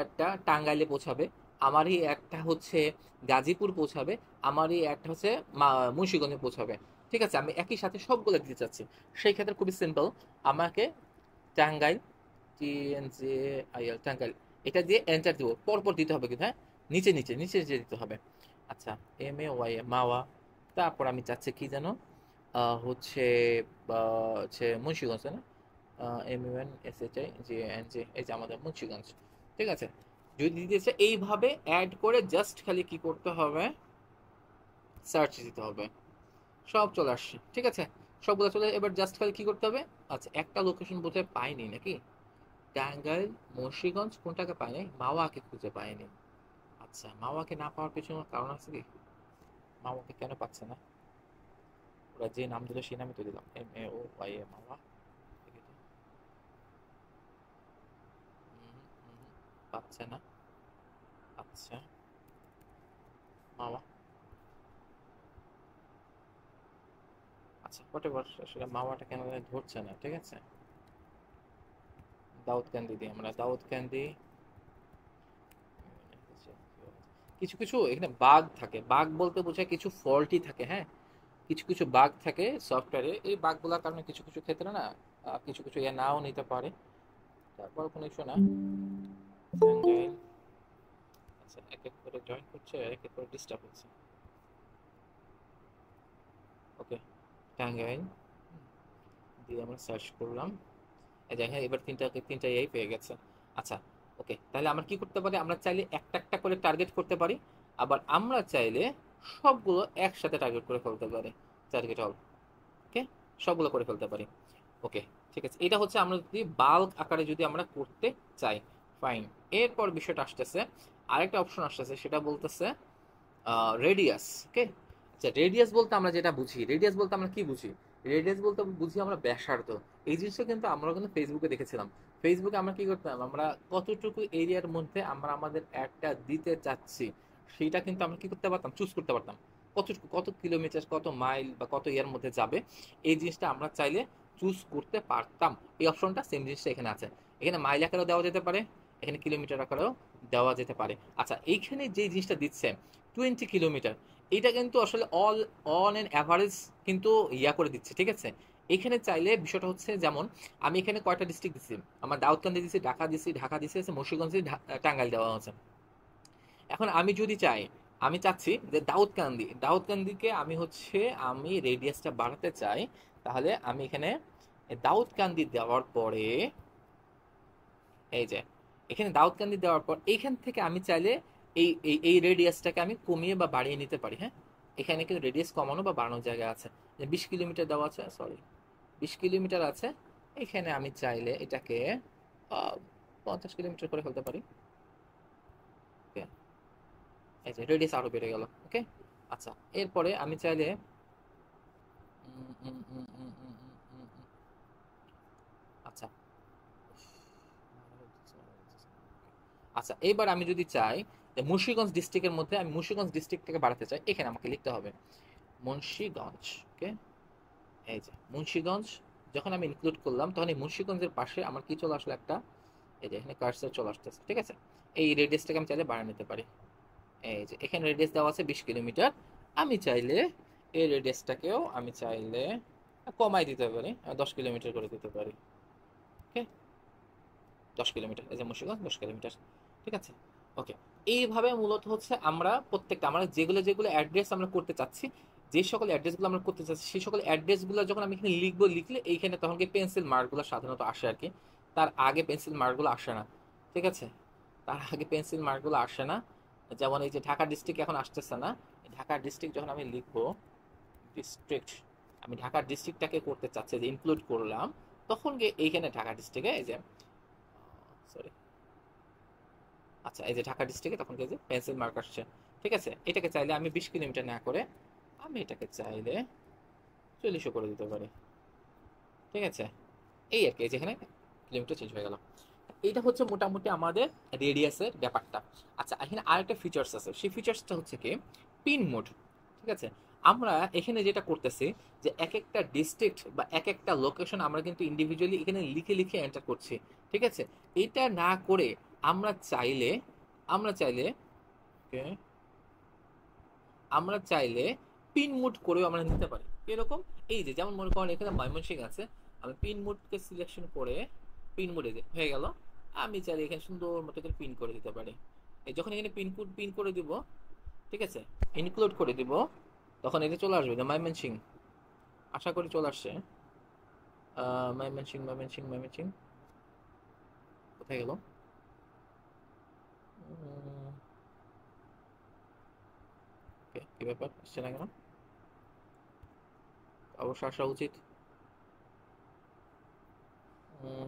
একটা টাঙ্গাইলে পৌঁছাবে, আমারই একটা হচ্ছে গাজীপুর পৌঁছাবে, আমারই একটা হচ্ছে মুন্সিগঞ্জে পৌঁছাবে, ঠিক আছে? আমি একই সাথে সবগুলো দিতে চাচ্ছি, সেই ক্ষেত্রে খুবই সিম্পল, আমাকে টাঙ্গাইল, TNJIL টাঙ্গাইল, এটা দিয়ে এন্টার দিব, পরপর দিতে হবে কিন্তু, হ্যাঁ, নিচে নিচে নিচে নিচে দিতে হবে। আচ্ছা, MAYA মাওয়া, তারপর আমি চাচ্ছি কি যেন, হচ্ছে হচ্ছে মুন্সিগঞ্জ, তাই না? MUNSHIGNJ, এই যে আমাদের মুন্সিগঞ্জ, ঠিক আছে? যদি দিতে চাই এইভাবে অ্যাড করে জাস্ট খালি কি করতে হবে, সার্চ দিতে হবে, সব চলে আসছে, ঠিক আছে? সবগুলো চলে, এবার জাস্ট খালি কি করতে হবে, আচ্ছা একটা লোকেশন বোধহয় পাইনি নাকি, টাঙ্গাইল, মুন্সিগঞ্জ কোনটাকে পাইনি, মাওয়াকে খুঁজে পাইনি। আচ্ছা, মাওয়াকে না পাওয়ার পেছনে কারণ আছে কি, মাওয়াকে কেন পাচ্ছে না, ওরা যে নাম দিল সেই নামই তো দিলাম, MAOYA মাওয়া, দেখি তো। পাচ্ছে না, আচ্ছা মাওয়া, আচ্ছা হোয়াটএভার, আসলে মাওয়াটা কেন জানি ধরছে না, ঠিক আছে? দাউদকান্দি দিই আমরা, দাউদকান্দি। কিছু কিছু এখানে বাগ থাকে, বাগ বলতে বোঝায় কিছু ফল্টই থাকে, হ্যাঁ, কিছু কিছু বাগ থাকে সফটওয়্যারে, এই বাগগুলোর কারণে কিছু কিছু ক্ষেত্রে না কিছু কিছু নাও নিতে পারে। বড় কোনো ইস্যু না। টাঙ্গাইল। আচ্ছা, এক এক করে জয়েন করছে, এক এক করে ডিস্টার্ব হচ্ছে। ওকে, টাঙ্গাইল দিয়ে আমরা সার্চ করলাম। এই যে হ্যাঁ, এবার তিনটা এই পেয়ে গেছে। আচ্ছা, ওকে, তাহলে আমরা কি করতে পারি, আমরা চাইলে একটা একটা করে টার্গেট করতে পারি, আবার আমরা চাইলে সবগুলো একসাথে টার্গেট করে ফেলতে পারি। টার্গেট অল, ওকে, সবগুলো করে ফেলতে পারি। ওকে, ঠিক আছে, এটা হচ্ছে আমরা যদি বাল্ক আকারে যদি আমরা করতে চাই। ফাইন। এরপর বিষয়টা আসতেছে, আরেকটা অপশন আসতেছে, সেটা বলতেছে রেডিয়াস। ওকে, আচ্ছা, রেডিয়াস বলতে আমরা যেটা বুঝি, রেডিয়াস বলতে আমরা কি বুঝি, রেডিয়াস বলতে বুঝি আমরা ব্যাসার্ধ। এই জিনিসটা কিন্তু আমরা কিন্তু ফেসবুকে দেখেছিলাম। ফেসবুকে আমরা কি করতাম, আমরা কতটুকু এরিয়ার মধ্যে আমরা আমাদের অ্যাডটা দিতে চাচ্ছি সেটা কিন্তু আমরা কি করতে পারতাম, চুজ করতে পারতাম। কতটুকু, কত কিলোমিটার, কত মাইল বা কত ইয়ার মধ্যে যাবে, এই জিনিসটা আমরা চাইলে চুজ করতে পারতাম। এই অপশনটা সেম জিনিসটা এখানে আছে। এখানে মাইল আকারেও দেওয়া যেতে পারে, এখানে কিলোমিটার আকারেও দেওয়া যেতে পারে। আচ্ছা, এইখানে যে জিনিসটা দিচ্ছে 20 কিলোমিটার, এটা কিন্তু আসলে অন অ্যান অ্যাভারেজ কিন্তু ইয়া করে দিচ্ছে, ঠিক আছে। এখানে চাইলে বিষয়টা হচ্ছে, যেমন আমি এখানে কয়টা ডিস্ট্রিক্ট দিচ্ছি, আমার দাউদকান্দি দিচ্ছি, ঢাকা দিচ্ছি, মুন্সিগঞ্জ দিচ্ছি, টাঙ্গাইল দেওয়া হচ্ছে। এখন আমি যদি চাই, আমি চাচ্ছি যে দাউদকান্দিকে আমি রেডিয়াসটা বাড়াতে চাই, তাহলে আমি এখানে দাউদকান্দি দেওয়ার পরে, এই যে এখানে দাউদকান্দি দেওয়ার পর এইখান থেকে আমি চাইলে এই রেডিয়াসটাকে আমি কমিয়ে বা বাড়িয়ে নিতে পারি। হ্যাঁ, এখানে কিন্তু রেডিয়াস কমানো বা বাড়ানোর জায়গা আছে। যে 20 কিলোমিটার দেওয়া আছে, সরি 20 কিলোমিটার আছে, এখানে আমি চাইলে এটাকে 50 কিলোমিটার করে ফেলতে পারি। ওকে, এই যে রেডিয়াস আরো বেড়ে গেল। ওকে, আচ্ছা, এরপরে আমি চাইলে উম, উম, উম, উম, উম, উম, উম, উম, আচ্ছা, আচ্ছা, এইবার আমি যদি চাই যে মুন্সিগঞ্জ ডিস্ট্রিক্টের মধ্যে আমি মুন্সিগঞ্জ ডিস্ট্রিক্ট থেকে বাড়াতে চাই, এখানে আমাকে লিখতে হবে মুন্সিগঞ্জ। ওকে, এই যে মুন্সিগঞ্জ যখন আমি ইনক্লুড করলাম, তখন এই মুন্সিগঞ্জের পাশে আমার কি চলে আসলো, একটা এই যে এখানে কার্সর চলে আসতেছে, ঠিক আছে। এই রেডিয়াসটাকে আমি চাইলে বাড়িয়ে নিতে পারি। এই যে এখানে রেডিয়াস দেওয়া আছে 20 কিলোমিটার, আমি চাইলে এই রেডিয়াসটাকেও আমি চাইলে কমাই দিতে পারি, 10 কিলোমিটার করে দিতে পারি। ওকে, 10 কিলোমিটার, এই যে মুন্সিগঞ্জ 10 কিলোমিটার, ঠিক আছে। ওকে, এইভাবে মূলত হচ্ছে আমরা প্রত্যেকটা, আমরা যেগুলো যেগুলো অ্যাড্রেস আমরা করতে চাচ্ছি, যে সকল অ্যাড্রেসগুলো আমরা করতে চাচ্ছি, সেই সকল অ্যাড্রেসগুলো যখন আমি এখানে লিখবো, লিখলে এইখানে তখন কি পেন্সিল মার্কগুলো সাধারণত আসে আর কি। তার আগে পেন্সিল মার্কগুলো আসে না, ঠিক আছে। তার আগে পেন্সিল মার্কগুলো আসে না। যেমন এই যে ঢাকা ডিস্ট্রিক্ট এখন আসতেছে না, ঢাকা ডিস্ট্রিক্ট যখন আমি লিখবো, ডিস্ট্রিক্ট, আমি ঢাকা ডিস্ট্রিক্টটাকে করতে চাচ্ছি, যে ইনক্লুড করলাম, তখন গিয়ে এইখানে ঢাকা ডিস্ট্রিক্টে এই যে, সরি, আচ্ছা, এই যে ঢাকা ডিস্ট্রিক্টে তখন কি যে পেন্সিল মার্ক আসছে, ঠিক আছে। এটাকে চাইলে আমি 20 কিলোমিটার না করে আমি এটাকে চাইলে 40 করে দিতে পারি, ঠিক আছে। এই আর কি, যেখানে কিলোমিটার চেঞ্জ হয়ে গেল। এইটা হচ্ছে মোটামুটি আমাদের রেডিয়াসের ব্যাপারটা। আচ্ছা, এখানে আরেকটা ফিচার্স আছে, সেই ফিচার্সটা হচ্ছে কি, পিন মোড, ঠিক আছে। আমরা এখানে যেটা করতেছি, যে এক একটা ডিস্ট্রিক্ট বা এক একটা লোকেশন আমরা কিন্তু ইন্ডিভিজুয়ালি এখানে লিখে লিখে এন্টার করছি, ঠিক আছে। এটা না করে আমরা চাইলে, আমরা চাইলে okay, আমরা চাইলে পিন মোড করেও আমরা নিতে পারি। এরকম, এই যে যেমন মনে করেন এখানে ময়মনসিং আছে, আমি পিন মোডকে সিলেকশন করে পিন মোডে হয়ে গেল, আমি চাইলে এখানে সুন্দর মতো করে পিন করে দিতে পারি। এই যখন এখানে পিন করে দিব, ঠিক আছে, ইনক্লুড করে দিব, তখন এটা চলে আসবে যে ময়মনসিং, আশা করি চলে আসছে। ময়মনসিং কোথায় গেল, কি ব্যাপার, আসছে না কেন, অবশ্য আসা উচিত। উম,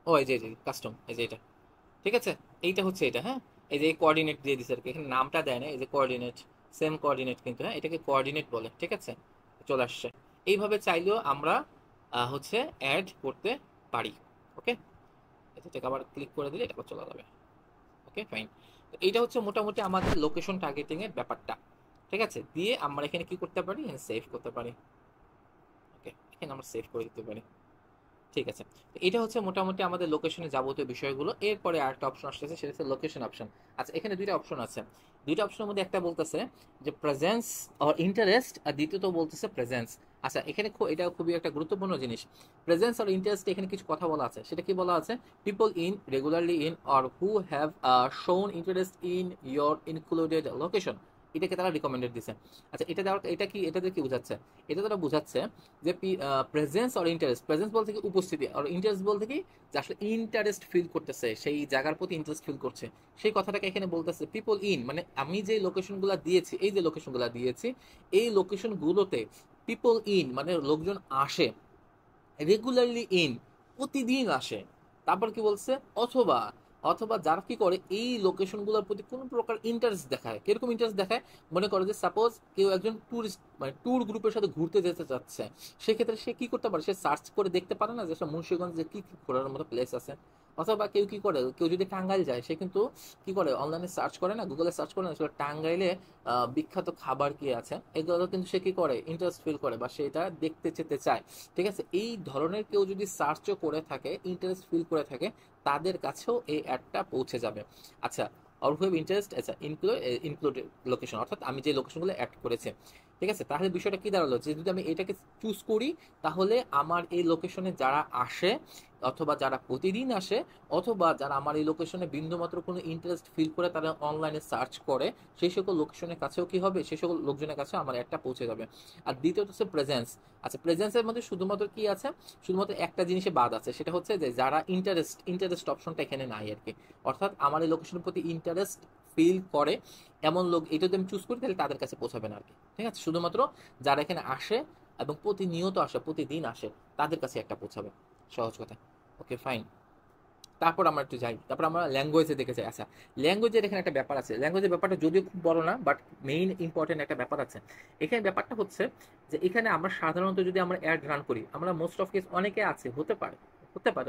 ও এই যে কাস্টম, এই যে এটা, ঠিক আছে। এইটা হচ্ছে এটা, হ্যাঁ, এই যে কোঅর্ডিনেট দিয়ে দিছে আর কি, এখানে নামটা দেয় না, এই যে কোঅর্ডিনেট, সেম কোঅর্ডিনেট কিন্তু, হ্যাঁ, এটাকে কোঅর্ডিনেট বলে, ঠিক আছে। চলে আসছে। এইভাবে চাইলেও আমরা হচ্ছে অ্যাড করতে পারি। ওকে, এটাকে আবার ক্লিক করে দিলে এটা আবার চলে যাবে। ওকে, ফাইন। এইটা হচ্ছে মোটামুটি আমাদের লোকেশন টার্গেটিং এর ব্যাপারটা, ঠিক আছে। দিয়ে আমরা এখানে কি করতে পারি, এখানে সেভ করতে পারি। ওকে, এখানে আমরা সেভ করে দিতে পারি, ঠিক আছে। তো এটা হচ্ছে মোটামুটি আমাদের লোকেশনের যাবতীয় বিষয়গুলো। এরপরে আরেকটা অপশন আসতেছে, সেটা হচ্ছে লোকেশন অপশন। আচ্ছা, এখানে দুইটা অপশন আছে, দুইটা অপশনের মধ্যে একটা বলতেছে যে প্রেজেন্স অর ইন্টারেস্ট, আর দ্বিতীয়ত বলতেছে প্রেজেন্স। আচ্ছা, এখানে এটা খুবই একটা গুরুত্বপূর্ণ জিনিস। প্রেজেন্স আর ইন্টারেস্ট এখানে কিছু কথা বলা আছে, সেটা কি বলা আছে? People in regularly in or who have শোন interest in your included location, এটাকে তারা রিকমেন্ডেড দিছে। আচ্ছা, এটা দেওয়ার এটা কি, এটাতে কি বোঝাচ্ছে? এটা তারা বোঝাচ্ছে যে প্রেজেন্স আর ইন্টারেস্ট, প্রেজেন্স বলতে কি উপস্থিতি, আর ইন্টারেস্ট বলতে কি যে আসলে ইন্টারেস্ট ফিল করতেছে, সেই জায়গার প্রতি ইন্টারেস্ট ফিল করছে, সেই কথাটাকে এখানে বলতেছে। পিপল ইন মানে আমি যে লোকেশনগুলো দিয়েছি, এই যে লোকেশনগুলো দিয়েছি, এই লোকেশনগুলোতে পিপল ইন মানে লোকজন আসে, রেগুলারলি ইন প্রতিদিন আসে। তারপর কি বলছে? অথবা, অথবা যারা কি করে এই লোকেশনগুলোর প্রতি কোনো প্রকার ইন্টারেস্ট দেখায়। কিরকম ইন্টারেস্ট দেখায়? মনে করো যে সাপোজ কেউ একজন ট্যুরিস্ট মানে ট্যুর গ্রুপের সাথে ঘুরতে যেতে চাচ্ছে, সেক্ষেত্রে সে কি করতে পারে? সে সার্চ করে দেখতে পারে না যে আসলে মুন্সিগঞ্জে কি কি ঘোরার মতো প্লেস আছে। অথবা কেউ কি করে, কেউ যদি টাঙ্গাইল যায়, সে কিন্তু কি করে, অনলাইনে সার্চ করে না, গুগলে সার্চ করে না আসলে টাঙ্গাইলে বিখ্যাত খাবার কি আছে, এগুলো কিন্তু সে কি করে, ইন্টারেস্ট ফিল করে বা সেটা দেখতে যেতে চায়। ঠিক আছে, এই ধরনের কেউ যদি সার্চও করে থাকে, ইন্টারেস্ট ফিল করে থাকে, তাদের কাছেও এই অ্যাডটা পৌঁছে যাবে। আচ্ছা, অর হু হ্যাভ ইন্টারেস্ট, আচ্ছা ইনক্লুডেড লোকেশন, অর্থাৎ আমি যে লোকেশনগুলো অ্যাড করেছি। ঠিক আছে, তাহলে বিষয়টা কি দাঁড়ালো যে যদি আমি এটাকে চুজ করি, তাহলে আমার এই লোকেশনে যারা আসে, অথবা যারা প্রতিদিন আসে, অথবা যারা আমার এই লোকেশনে বিন্দুমাত্র কোনো ইন্টারেস্ট ফিল করে তারা অনলাইনে সার্চ করে, সেই সকল লোকেশনের কাছেও কি হবে, সেই সকল লোকজনের কাছে আমার একটা পৌঁছে যাবে। আর দ্বিতীয়ত হচ্ছে প্রেজেন্স। আচ্ছা, প্রেজেন্সের মধ্যে শুধুমাত্র কি আছে? শুধুমাত্র একটা জিনিসে বাদ আছে, সেটা হচ্ছে যে যারা ইন্টারেস্ট অপশনটা এখানে নাই আর কি। অর্থাৎ আমার এই লোকেশনের প্রতি ইন্টারেস্ট ফিল করে এমন লোক, এটা যদি আমি চুজ করি তাহলে তাদের কাছে পৌঁছাবে না আর কি। ঠিক আছে, শুধুমাত্র যারা এখানে আসে এবং প্রতিনিয়ত আসে, প্রতিদিন আসে, তাদের কাছে একটা পৌঁছাবে, সহজ কথা। ওকে, ফাইন। তারপর আমরা একটু যাই, তারপর আমরা ল্যাঙ্গুয়েজে দেখে যাই। আচ্ছা, ল্যাঙ্গুয়েজের এখানে একটা ব্যাপার আছে, ল্যাঙ্গুয়েজের ব্যাপারটা যদিও খুব বড় না, বাট মেইন ইম্পর্টেন্ট একটা ব্যাপার আছে। এখানে ব্যাপারটা হচ্ছে যে এখানে আমরা সাধারণত যদি আমরা অ্যাড রান করি, আমরা মোস্ট অফ কেস, অনেকে আছে, হতে পারে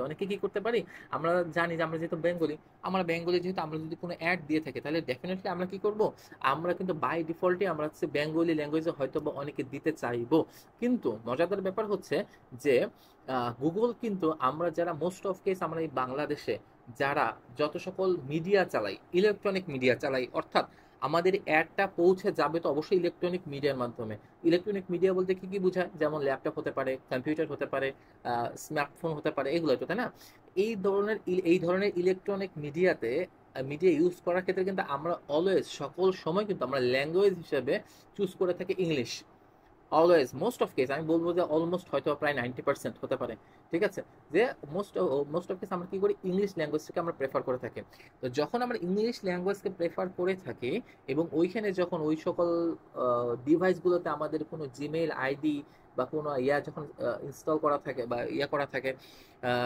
অনেকে কি করতে পারি, আমরা জানি যে আমরা যেহেতু বেঙ্গলি, আমরা বেঙ্গলি যেহেতু, আমরা যদি কোনো অ্যাড দিয়ে থাকি, তাহলে ডেফিনেটলি আমরা কি করব, আমরা কিন্তু বাই ডিফল্টে আমরা হচ্ছে বেঙ্গলি ল্যাঙ্গুয়েজে হয়তো বা অনেকে দিতে চাইবো। কিন্তু মজাদার ব্যাপার হচ্ছে যে গুগল কিন্তু, আমরা যারা মোস্ট অফ কেস আমরা এই বাংলাদেশে যারা যত সকল মিডিয়া চালাই, ইলেকট্রনিক মিডিয়া চালাই, অর্থাৎ আমাদের অ্যাডটা পৌঁছে যাবে তো অবশ্যই ইলেকট্রনিক মিডিয়ার মাধ্যমে। ইলেকট্রনিক মিডিয়া বলতে কি কি বোঝায়? যেমন ল্যাপটপ হতে পারে, কম্পিউটার হতে পারে, স্মার্টফোন হতে পারে, এগুলো তো, তাই না? এই ধরনের ইলেকট্রনিক মিডিয়াতে, মিডিয়া ইউজ করার ক্ষেত্রে কিন্তু আমরা অলওয়েজ, সকল সময় কিন্তু আমরা ল্যাঙ্গুয়েজ হিসেবে চুজ করে থাকি English. Always, most of case আমি বলবো যে অলমোস্ট হয়তো প্রায় 90% হতে পারে। ঠিক আছে, যে মোস্ট অফ কেস আমরা কি করি, ইংলিশ ল্যাঙ্গুয়েজটাকে আমরা প্রেফার করে থাকি। তো যখন আমরা ইংলিশ ল্যাঙ্গুয়েজকে প্রেফার করে থাকি, এবং ওইখানে যখন ওই সকল ডিভাইসগুলোতে আমাদের কোনো জিমেইল আইডি বা কোনো যখন ইনস্টল করা থাকে বা করা থাকে,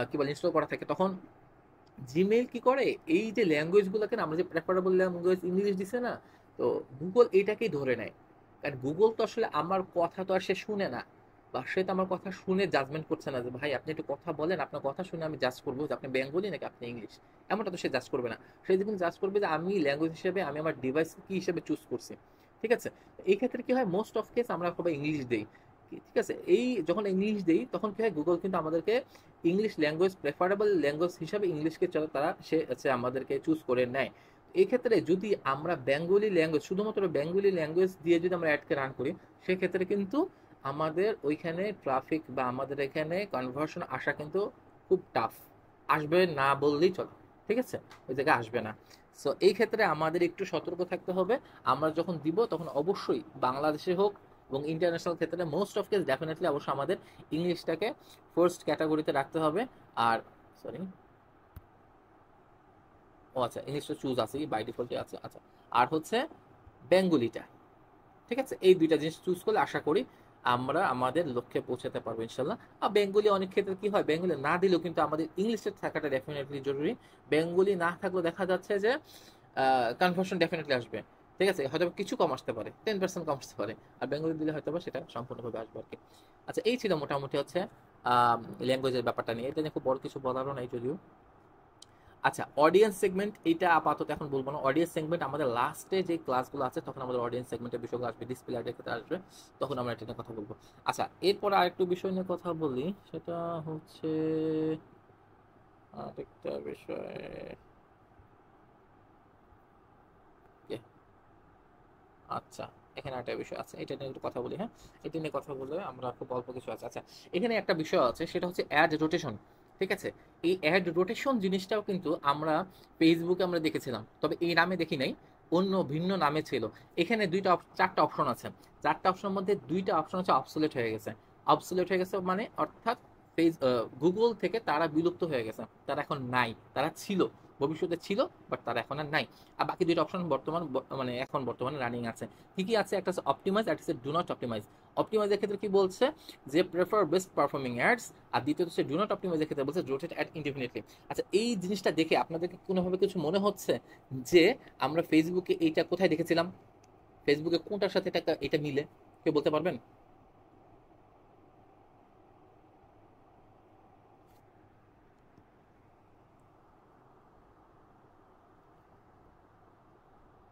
কি বলে, ইনস্টল করা থাকে, তখন জিমেইল কি করে, এই যে ল্যাঙ্গুয়েজগুলোকে না, আমরা যে প্রেফারেবল ল্যাঙ্গুয়েজ ইংলিশ দিছে না, তো গুগল এটাকেই ধরে নেয়। কারণ গুগল তো আসলে আমার কথা তো আর সে শুনে না, বা সে তো আমার কথা শুনে জাজমেন্ট করছে না যে ভাই আপনি একটু কথা বলেন, আপনার কথা শুনে আমি জাজ করবো যে আপনি বেঙ্গলি নাকি আপনি ইংলিশ। এমনটা তো সে জাজ করবে না। সে যখন জাজ করবে যে আমি ল্যাঙ্গুয়েজ হিসেবে, আমি আমার ডিভাইস কি হিসেবে চুজ করছি। ঠিক আছে, এই ক্ষেত্রে কি হয়, মোস্ট অফ কেস আমরা সবাই ইংলিশ দেই। ঠিক আছে, এই যখন ইংলিশ দেই তখন কি হয়, গুগল কিন্তু আমাদেরকে ইংলিশ ল্যাঙ্গুয়েজ, প্রেফারেবল ল্যাঙ্গুয়েজ হিসাবে ইংলিশকে তারা সে আমাদেরকে চুজ করে নেয়। এই ক্ষেত্রে যদি আমরা বেঙ্গলি ল্যাঙ্গুয়েজ, শুধুমাত্র বেঙ্গলি ল্যাঙ্গুয়েজ দিয়ে যদি আমরা অ্যাডকে রান করি, সেক্ষেত্রে কিন্তু আমাদের ওইখানে ট্রাফিক বা আমাদের এখানে কনভার্সন আসা কিন্তু খুব টাফ, আসবে না বললেই চলে। ঠিক আছে, ওই জায়গায় আসবে না। সো এই ক্ষেত্রে আমাদের একটু সতর্ক থাকতে হবে। আমরা যখন দিব তখন অবশ্যই বাংলাদেশে হোক এবং ইন্টারন্যাশনাল ক্ষেত্রে, মোস্ট অফ কেস ডেফিনেটলি অবশ্যই আমাদের ইংলিশটাকে ফার্স্ট ক্যাটাগরিতে রাখতে হবে। আর সরি, ও আচ্ছা, ইংলিশটা চুজ আছে, বাই ডিফল্টে আছে। আচ্ছা, আর হচ্ছে বেঙ্গলিটা। ঠিক আছে, এই দুইটা জিনিস চুজ করলে আশা করি আমরা আমাদের লক্ষ্যে পৌঁছাতে পারবো ইনশাল্লাহ। আর বেঙ্গলি অনেক ক্ষেত্রে কি হয়, বেঙ্গলি না দিলেও কিন্তু আমাদের ইংলিশে থাকাটা ডেফিনেটলি জরুরি। বেঙ্গলি না থাকলেও দেখা যাচ্ছে যে কনভার্সন ডেফিনেটলি আসবে। ঠিক আছে, হয়তো কিছু কম আসতে পারে, 10% কম আসতে পারে, আর বেঙ্গলি দিলে হয়তো সেটা সম্পূর্ণভাবে আসবে আর কি। আচ্ছা, এই ছিল মোটামুটি হচ্ছে ল্যাঙ্গুয়েজের ব্যাপারটা নিয়ে। এটা নিয়ে খুব বড় কিছু বলারও নাই যদিও। আচ্ছা, অডিয়েন্স সেগমেন্ট এটা আপাতত এখন বলবো না। অডিয়েন্স সেগমেন্ট আমাদের লাস্টে যে ক্লাসগুলো আছে তখন আমাদের অডিয়েন্স সেগমেন্টের বিষয়গুলো আসবে, ডিসপ্লে অ্যাডের ক্ষেত্রে আসবে, তখন আমরা এটা নিয়ে কথা বলবো। আচ্ছা, এরপর আরেকটু বিষয় নিয়ে কথা বলি, সেটা হচ্ছে আরেকটা বিষয়। আচ্ছা, এখানে একটা বিষয় আছে, এটা নিয়ে একটু কথা বলি। হ্যাঁ, এটা নিয়ে কথা বলে আমরা খুব অল্প কিছু আছে। আচ্ছা, এখানে একটা বিষয় আছে, সেটা হচ্ছে অ্যাড রোটেশন। ঠিক আছে, এই অ্যাড রোটেশন জিনিসটাও কিন্তু আমরা ফেসবুকে আমরা দেখেছিলাম, তবে এই নামে দেখি নাই, অন্য ভিন্ন নামে ছিল। এখানে চারটা অপশন আছে। চারটা অপশনের মধ্যে দুইটা অপশন হচ্ছে অবসোলেট হয়ে গেছে। অবসোলেট হয়ে গেছে মানে অর্থাৎ গুগল থেকে তারা বিলুপ্ত হয়ে গেছে, তারা এখন নাই। তারা ছিল, ভবিষ্যতে ছিল, বাট তারা এখন আর নাই। আর বাকি দুইটা অপশন মানে এখন বর্তমানে রানিং আছে। কি কি আছে? একটা হচ্ছে অপটিমাইজ, একটা হচ্ছে ডু নট অপটিমাইজ। অপটিমাইজের ক্ষেত্রে কি বলছে? যে প্রেফার বেস্ট পারফর্মিং অ্যাডস। আর দ্বিতীয়ত হচ্ছে ডু নট অপটিমাইজের ক্ষেত্রে বলছে রোটেট অ্যাড ইনডিফিনিটলি। আচ্ছা, এই জিনিসটা দেখে আপনাদেরকে কোনোভাবে কিছু মনে হচ্ছে যে আমরা ফেসবুকে এইটা কোথায় দেখেছিলাম? ফেসবুকে কোনটার সাথে এটা এটা মিলে? কেউ বলতে পারবেন?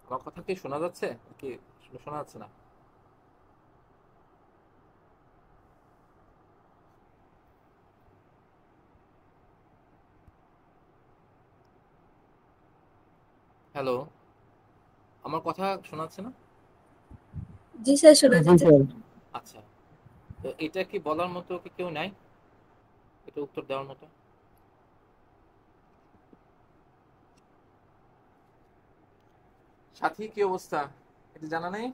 আমার কথা কি শোনা যাচ্ছে কি শোনা যাচ্ছে না? হ্যালো, আমার কথা শোনা যাচ্ছে না? জি স্যার, শোনা জি যাচ্ছে। স্যার। আচ্ছা, তো এটা কি বলার মতো কি কেউ নাই, এটা উত্তর দেওয়ার মতো? সাথী, কি অবস্থা? এটা জানা নেই?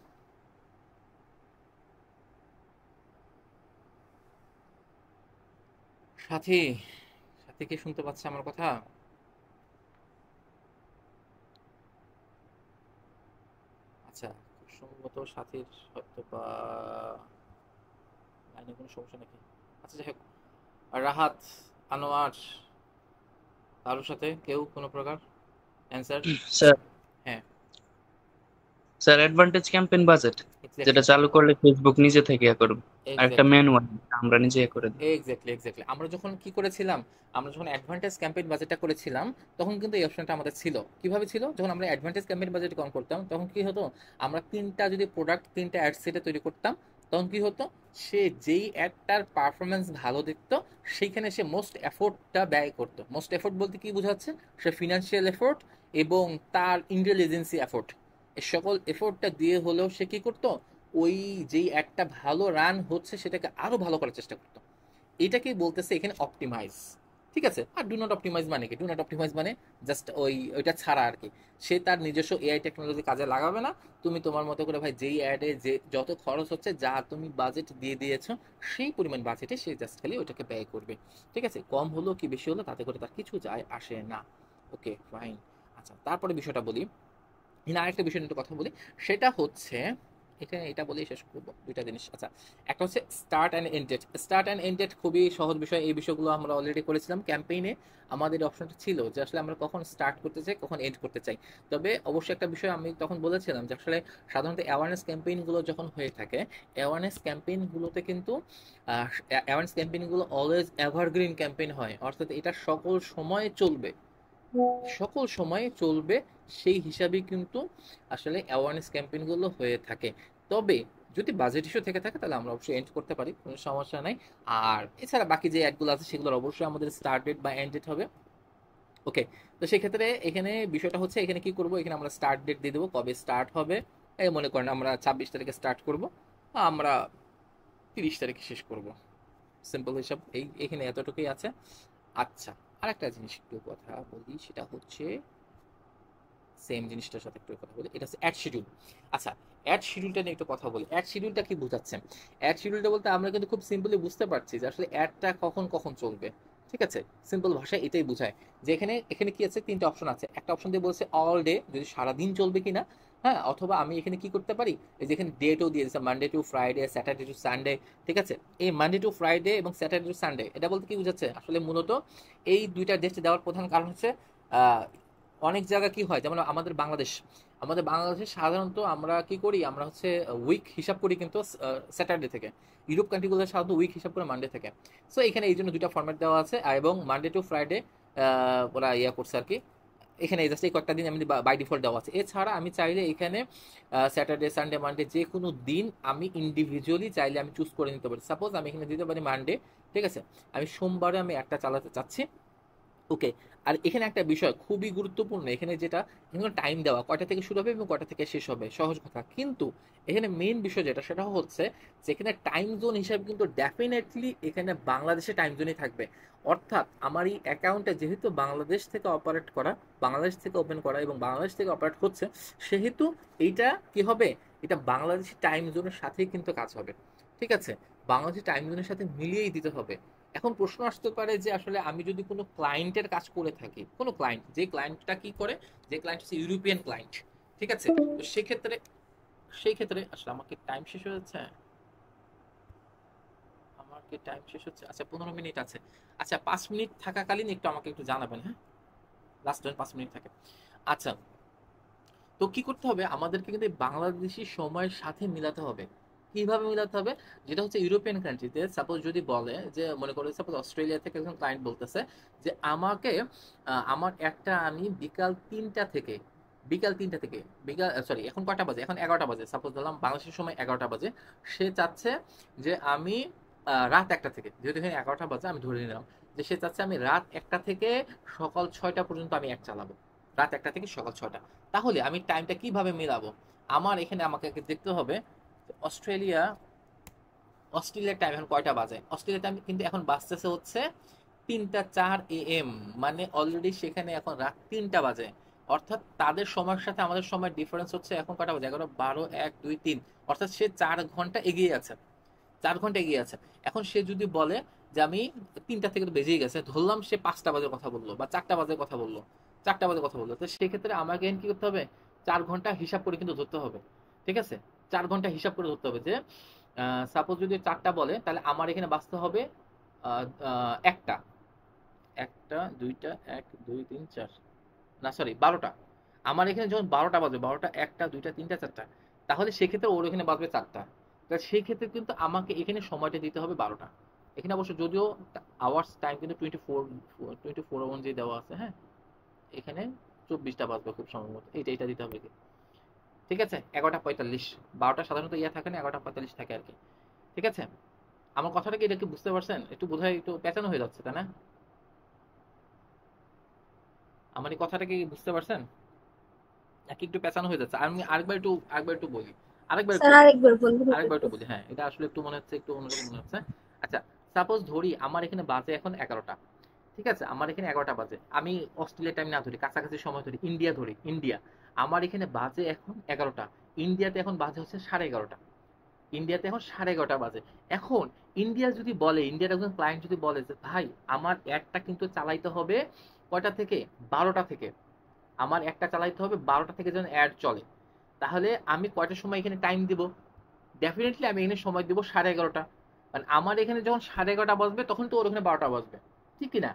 সাথী, সাথী কি শুনতে পাচ্ছে আমার কথা? আচ্ছা, খুব সম্ভবত সাথীর হয়তো বা লাইনে কোনো সমস্যা নাকি। আচ্ছা, যাই হোক। আর রাহাত, আনোয়ার, কারোর সাথে কেউ কোনো প্রকার অ্যান্সার? স্যার হ্যাঁ, স্যার অ্যাডভান্টেজ ক্যাম্পেইন বাজেট, যেটা এক্স্যাক্টলি, চালু করলে ফেসবুক নিজে থেকে ইয়ে করবে। আর একটা এক্স্যাক্টলি, ম্যানুয়াল আমরা নিজে ইয়ে করে দিই। Exactly, exactly. আমরা যখন কি করেছিলাম, আমরা যখন অ্যাডভান্টেজ ক্যাম্পেইন বাজেটটা করেছিলাম, তখন কিন্তু এই অপশনটা আমাদের ছিল। কিভাবে ছিল? যখন আমরা অ্যাডভান্টেজ ক্যাম্পেইন বাজেট অন করতাম, তখন কি হতো? আমরা তিনটা যদি প্রোডাক্ট, তিনটা অ্যাড সেটে তৈরি করতাম, তখন কি হতো? সে যেই অ্যাডটার পারফরমেন্স ভালো দেখতো, সেইখানে সে মোস্ট এফোর্টটা ব্যয় করতো। মোস্ট এফোর্ট বলতে কি বোঝাচ্ছে? সে ফিনান্সিয়াল এফোর্ট এবং তার ইন্টেলিজেন্সি এফোর্ট, এই সকল এফোর্টটা দিয়ে হলেও সে কি করতো? ওই যেই একটা ভালো রান হচ্ছে সেটাকে আরো ভালো করার চেষ্টা করতো। এটাকেই বলতেছে এখানে অপটিমাইজ। ঠিক আছে? আর ডু নট অপটিমাইজ মানে কি? ডু নট অপটিমাইজ মানে জাস্ট ওইটা ছাড়া আর কি। সে তার নিজস্ব এআই টেকনোলজি কাজে লাগাবে না। তুমি তোমার মতো করে ভাই যেই অ্যাডে যে যত খরচ হচ্ছে, যা তুমি বাজেট দিয়ে দিয়েছো, সেই পরিমাণ বাজেটে সে জাস্ট খালি ওইটাকে ব্যয় করবে। ঠিক আছে? কম হলো কি বেশি হলো তাতে করে তার কিছু যায় আসে না। ওকে, ফাইন। আচ্ছা, তারপরে বিষয়টা বলি। না, আরেকটা বিষয় নিয়ে একটু কথা বলি। সেটা হচ্ছে, এখানে এটা বলেই শেষ করবো দুইটা জিনিস। আচ্ছা, একটা হচ্ছে start and end date. Start and end date খুবই সহজ বিষয়। এই বিষয়গুলো আমরা অলরেডি করেছিলাম ক্যাম্পেইনে। আমাদের অপশনটা ছিল যে আসলে আমরা কখন স্টার্ট করতে চাই, কখন এন্ড করতে চাই। তবে অবশ্যই একটা বিষয় আমি তখন বলেছিলাম যে আসলে সাধারণত অ্যাওয়ারনেস ক্যাম্পেইনগুলো যখন হয়ে থাকে, অ্যাওয়ারনেস ক্যাম্পেইনগুলোতে কিন্তু অ্যাওয়ারনেস ক্যাম্পেইনগুলো অলওয়েজ এভারগ্রিন ক্যাম্পেইন হয়, অর্থাৎ এটা সকল সময়ে চলবে, সকল সময়ে চলবে। সেই হিসাবেই কিন্তু আসলে অ্যাওয়ারনেস ক্যাম্পেইনগুলো হয়ে থাকে। তবে যদি বাজেট ইস্যু থেকে থাকে তাহলে আমরা অবশ্যই এন্ড করতে পারি, কোনো সমস্যা নাই। আর এছাড়া বাকি যে অ্যাডগুলো আছে সেগুলোর অবশ্যই আমাদের স্টার্ট ডেট বা এন্ড ডেট হবে। ওকে, তো সেক্ষেত্রে এখানে বিষয়টা হচ্ছে, এখানে কি করব? এখানে আমরা স্টার্ট ডেট দিয়ে দেবো, কবে স্টার্ট হবে। এই মনে করেন আমরা 26 তারিখে স্টার্ট করব, আমরা 30 তারিখে শেষ করব। সিম্পল হিসাব এখানে এতটুকুই আছে। আচ্ছা, আরেকটা জিনিস একটু কথা বলি, সেটা হচ্ছে সেম জিনিসটার সাথে একটু কথা বলি, এটা হচ্ছে অ্যাড শিডিউল। আচ্ছা, অ্যাড শিডিউলটা নিয়ে একটু কথা বলি। অ্যাড শিডিউলটা কি বোঝাচ্ছে? অ্যাড শিডিউলটা বলতে আমরা কিন্তু খুব সিম্পলি বুঝতে পারছি যে আসলে অ্যাডটা কখন কখন চলবে। ঠিক আছে? সিম্পল ভাষায় এটাই বোঝায় যে এখানে এখানে কি আছে, তিনটা অপশন আছে। একটা অপশন দিয়ে বলছে অল ডে, যদি সারাদিন চলবে কিনা। হ্যাঁ, অথবা আমি এখানে কি করতে পারি, এই যে এখানে ডেটও দিয়ে দিচ্ছে, Monday to Friday, Saturday to Sunday. ঠিক আছে? এই মানডে টু ফ্রাইডে এবং স্যাটারডে টু সানডে, এটা বলতে কি বোঝাচ্ছে? আসলে মূলত এই দুইটা ডেট দেওয়ার প্রধান কারণ হচ্ছে আহ, অনেক জায়গা কি হয়, যেমন আমাদের বাংলাদেশে সাধারণত আমরা কি করি, আমরা হচ্ছে উইক হিসাব করি কিন্তু স্যাটারডে থেকে। ইউরোপ কান্ট্রিগুলো সাধারণত উইক হিসাব করে মানডে থেকে। সো এখানে এই জন্য দুইটা ফরম্যাট দেওয়া আছে, এবং মানডে টু ফ্রাইডে ওরা ইয়া করছে আর কি। এখানে জাস্ট এই কয়েকটা দিন আমি বাই ডিফল্ট দেওয়া আছে। এছাড়া আমি চাইলে এখানে স্যাটারডে, সানডে, মানডে যে কোনো দিন আমি ইন্ডিভিজুয়ালি চাইলে আমি চুজ করে নিতে পারি। সাপোজ আমি এখানে দিতে পারি মানডে। ঠিক আছে? আমি সোমবারে আমি একটা চালাতে চাচ্ছি, ওকে। আর এখানে একটা বিষয় খুবই গুরুত্বপূর্ণ, এখানে যেটা, এখানে টাইম দেওয়া কয়টা থেকে শুরু হবে এবং কয়টা থেকে শেষ হবে, সহজ কথা। কিন্তু এখানে মেইন বিষয় যেটা সেটা হচ্ছে যে এখানে টাইম জোন হিসাবে কিন্তু ডেফিনেটলি এখানে বাংলাদেশে টাইম জোনই থাকবে। অর্থাৎ আমার এই অ্যাকাউন্টে যেহেতু বাংলাদেশ থেকে অপারেট করা, বাংলাদেশ থেকে ওপেন করা এবং বাংলাদেশ থেকে অপারেট হচ্ছে, সেহেতু এইটা কি হবে, এটা বাংলাদেশি টাইম জোনের সাথেই কিন্তু কাজ হবে। ঠিক আছে, বাংলাদেশি টাইম জোনের সাথে মিলিয়েই দিতে হবে। এখন প্রশ্ন আসতে পারে যে আসলে আমি যদি কোনো ক্লায়েন্টের কাজ করে থাকি, কোনো ক্লায়েন্ট, যে ক্লায়েন্টটা কি করে, যে ক্লায়েন্ট হচ্ছে ইউরোপিয়ান ক্লায়েন্ট, ঠিক আছে, তো সেক্ষেত্রে, সেই ক্ষেত্রে আসলে আমাকে টাইম শেষ হয়ে যাচ্ছে, আমার কি টাইম শেষ হচ্ছে? আচ্ছা 15 মিনিট আছে। আচ্ছা 5 মিনিট থাকাকালীন একটু আমাকে একটু জানাবেন, হ্যাঁ, লাস্ট 5 মিনিট থাকে। আচ্ছা, তো কি করতে হবে, আমাদেরকে কিন্তু এই বাংলাদেশি সময়ের সাথে মিলাতে হবে। কিভাবে মিলাতে হবে, যেটা হচ্ছে ইউরোপিয়ান কান্ট্রিতে সাপোজ যদি বলে যে, মনে করো সাপোজ অস্ট্রেলিয়া থেকে একজন ক্লায়েন্ট বলতেছে যে আমাকে আমার একটা, আমি বিকাল 3টা থেকে বিকাল, সরি এখন কয়টা বাজে, এখন 11টা বাজে, সাপোজ ধরলাম বাংলাদেশের সময় 11টা বাজে, সে চাচ্ছে যে আমি রাত 1টা থেকে, যেহেতু এখানে 11টা বাজে আমি ধরে নিলাম যে সে চাচ্ছে আমি রাত 1টা থেকে সকাল 6টা পর্যন্ত আমি এক চালাবো, রাত 1টা থেকে সকাল 6টা। তাহলে আমি টাইমটা কিভাবে মেলাবো, আমার এখানে আমাকে দেখতে হবে অস্ট্রেলিয়া, অস্ট্রেলিয়ার টাইম এখন কয়টা বাজে, অস্ট্রেলিয়ার টাইম কিন্তু এখন বাজতেছে হচ্ছে 3টা 4 AM, মানে অলরেডি সেখানে এখন রাত 3টা বাজে। অর্থাৎ তাদের সময়ের সাথে আমাদের সময় ডিফারেন্স হচ্ছে এখন কয়টা বাজে, 11, 12, 1, 2, 3, অর্থাৎ সে 4 ঘন্টা এগিয়ে আছে, 4 ঘন্টা এগিয়ে আছে। এখন সে যদি বলে যে আমি 3টা থেকে তো বেজেই গেছে, ধরলাম সে 5টা বাজে কথা বললো বা 4টা বাজে কথা বললো, 4টা বাজে কথা বললো, তো সেক্ষেত্রে আমাকে কি করতে হবে, 4 ঘন্টা হিসাব করে কিন্তু ধরতে হবে। ঠিক আছে, 4 ঘন্টা হিসাব করে ধরতে হবে যে সাপোজ যদি 4টা বলে তাহলে আমার এখানে বাঁচতে হবে একটা, 1টা 2টা 1 2 3 4, না সরি 12টা। আমার এখানে যখন 12টা বাজবে, 12টা 1টা 2টা 3টা 4টা, তাহলে সেক্ষেত্রে ওর এখানে বাজবে 4টা। তাহলে সেই ক্ষেত্রে কিন্তু আমাকে এখানে সময়টা দিতে হবে 12টা। এখানে অবশ্য যদিও আওয়ার্স টাইম কিন্তু 24 যে দেওয়া আছে, হ্যাঁ, এখানে 24টা বাজবে খুব সম্ভবত, এইটা দিতে হবে কি। ঠিক আছে, 11টা 45, 12টা সাধারণত ইয়া থাকে না, 11টা 45 থাকে আর কি। ঠিক আছে, আমার কথাটা কি, এটা কি বুঝতে পারছেন? একটু বোধহয় একটু পেঁচানো হয়ে যাচ্ছে, তাই না? আমার এই কথাটা কি বুঝতে পারছেন, নাকি একটু পেঁচানো হয়ে যাচ্ছে? আমি আরেকবার একটু বলি, আরেকবার একটু স্যার বলি, আরেকবার বলবেন আরেকবার একটু? একটু বলি, হ্যাঁ, এটা আসলে একটু মনে হচ্ছে, একটু অন্যরকম মনে হচ্ছে। আচ্ছা, সাপোজ ধরি আমার এখানে বাজে এখন 11টা, ঠিক আছে, আমার এখানে 11টা বাজে, আমি অস্ট্রেলিয়া টাইম না ধরি, কাছাকাছি সময় ধরি, ইন্ডিয়া ধরি, ইন্ডিয়া, আমার এখানে বাজে এখন 11টা, ইন্ডিয়াতে এখন বাজে হচ্ছে 11:30, ইন্ডিয়াতে এখন 11:30 বাজে। এখন ইন্ডিয়া যদি বলে, ইন্ডিয়ার একজন ক্লায়েন্ট যদি বলে যে ভাই আমার অ্যাডটা কিন্তু চালাইতে হবে কয়টা থেকে, 12টা থেকে, আমার একটা চালাইতে হবে 12টা থেকে যেন অ্যাড চলে, তাহলে আমি কয়টার সময় এখানে টাইম দিব, ডেফিনেটলি আমি এখানে সময় দিব 11:30, মানে আমার এখানে যখন 11:30 বাজবে তখন তো ওর ওখানে 12টা বাজবে, ঠিক কিনা?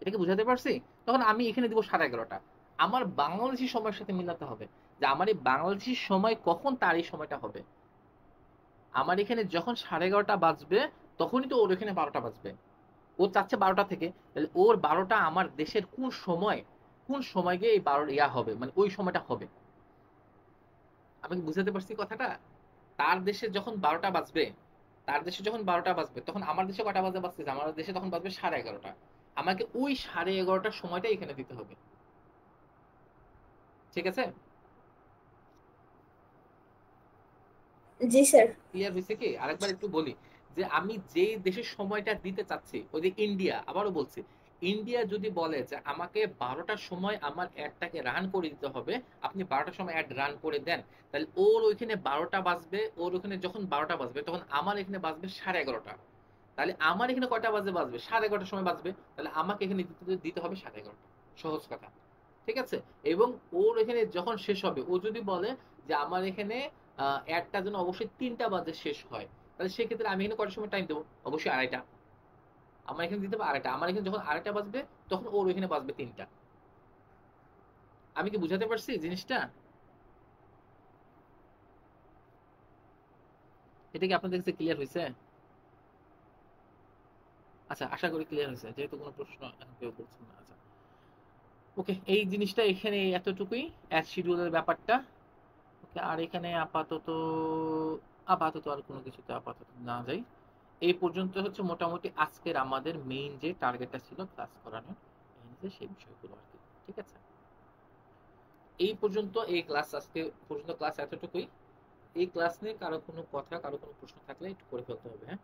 এটাকে বুঝাতে পারছি? তখন আমি এখানে দিব 11:30, আমার বাংলাদেশি সময়ের সাথে মিলাতে হবে যে আমার এই বাংলাদেশি সময় কখন তার এই সময়টা হবে। আমার এখানে যখন 11:30 বাজবে তখনই তো ওর এখানে 12টা বাজবে, ও চাচ্ছে 12টা থেকে, তাহলে ওর 12টা আমার দেশের কোন সময়, কোন সময় গিয়ে এই 12 ইয়া হবে, মানে ওই সময়টা হবে। আমি কি বুঝাতে পারছি কথাটা? তার দেশে যখন 12টা বাজবে, তার দেশে যখন 12টা বাজবে তখন আমার দেশে কটা বাজে বাজতেছে, আমার দেশে তখন বাজবে 11:30, আমাকে ওই 11:30টার সময়টা এখানে দিতে হবে। ঠিক আছে, জি স্যার। ক্লিয়ার হয়েছে কি? আরেকবার একটু বলি যে আমি যেই দেশের সময়টা দিতে চাচ্ছি, ওই যে ইন্ডিয়া, আবারও বলছি, ইন্ডিয়া যদি বলে যে আমাকে 12টার সময় আমার অ্যাডটাকে রান করে দিতে হবে, আপনি 12টার সময় অ্যাড রান করে দেন, তাহলে ওর ওইখানে 12টা বাজবে, ওর ওখানে যখন 12টা বাজবে তখন আমার এখানে বাজবে 11:30, তাহলে আমার এখানে কয়টা বাজে বাজবে, 11:30টার সময় বাজবে, তাহলে আমাকে এখানে দিতে হবে 11:30, সহজ কথা। ঠিক আছে, এবং ওর এখানে যখন শেষ হবে, ও যদি বলে যে আমার এখানে অ্যাডটা যেন অবশ্যই 3টা বাজে শেষ হয়, তাহলে সেক্ষেত্রে আমি এখানে কটার সময় টাইম দেবো, অবশ্যই 2:30, আমার এখানে দিতে হবে 2:30, আমার এখানে যখন 2:30 বাজবে তখন ওর এখানে বাজবে 3টা। আমি কি বুঝাতে পারছি জিনিসটা? এটা কি আপনাদের কাছে ক্লিয়ার হয়েছে? আচ্ছা, আশা করি ক্লিয়ার হয়েছে, যেহেতু কোনো প্রশ্ন এখন কেউ করছেন না। আচ্ছা, ওকে, এই জিনিসটা এখানে এতটুকুই অ্যাড শিডিউলের ব্যাপারটা। ওকে, আর এখানে আপাতত আর কোনো কিছুতে আপাতত না যাই, এই পর্যন্ত হচ্ছে মোটামুটি আজকের আমাদের মেইন যে টার্গেটটা ছিল ক্লাস করানোর, সেই বিষয়গুলো আর কি। ঠিক আছে, এই পর্যন্ত এই ক্লাস, আজকে পর্যন্ত ক্লাস এতটুকুই। এই ক্লাস নিয়ে কারো কোনো কথা, কারো কোনো প্রশ্ন থাকলে একটু করে ফেলতে হবে। হ্যাঁ,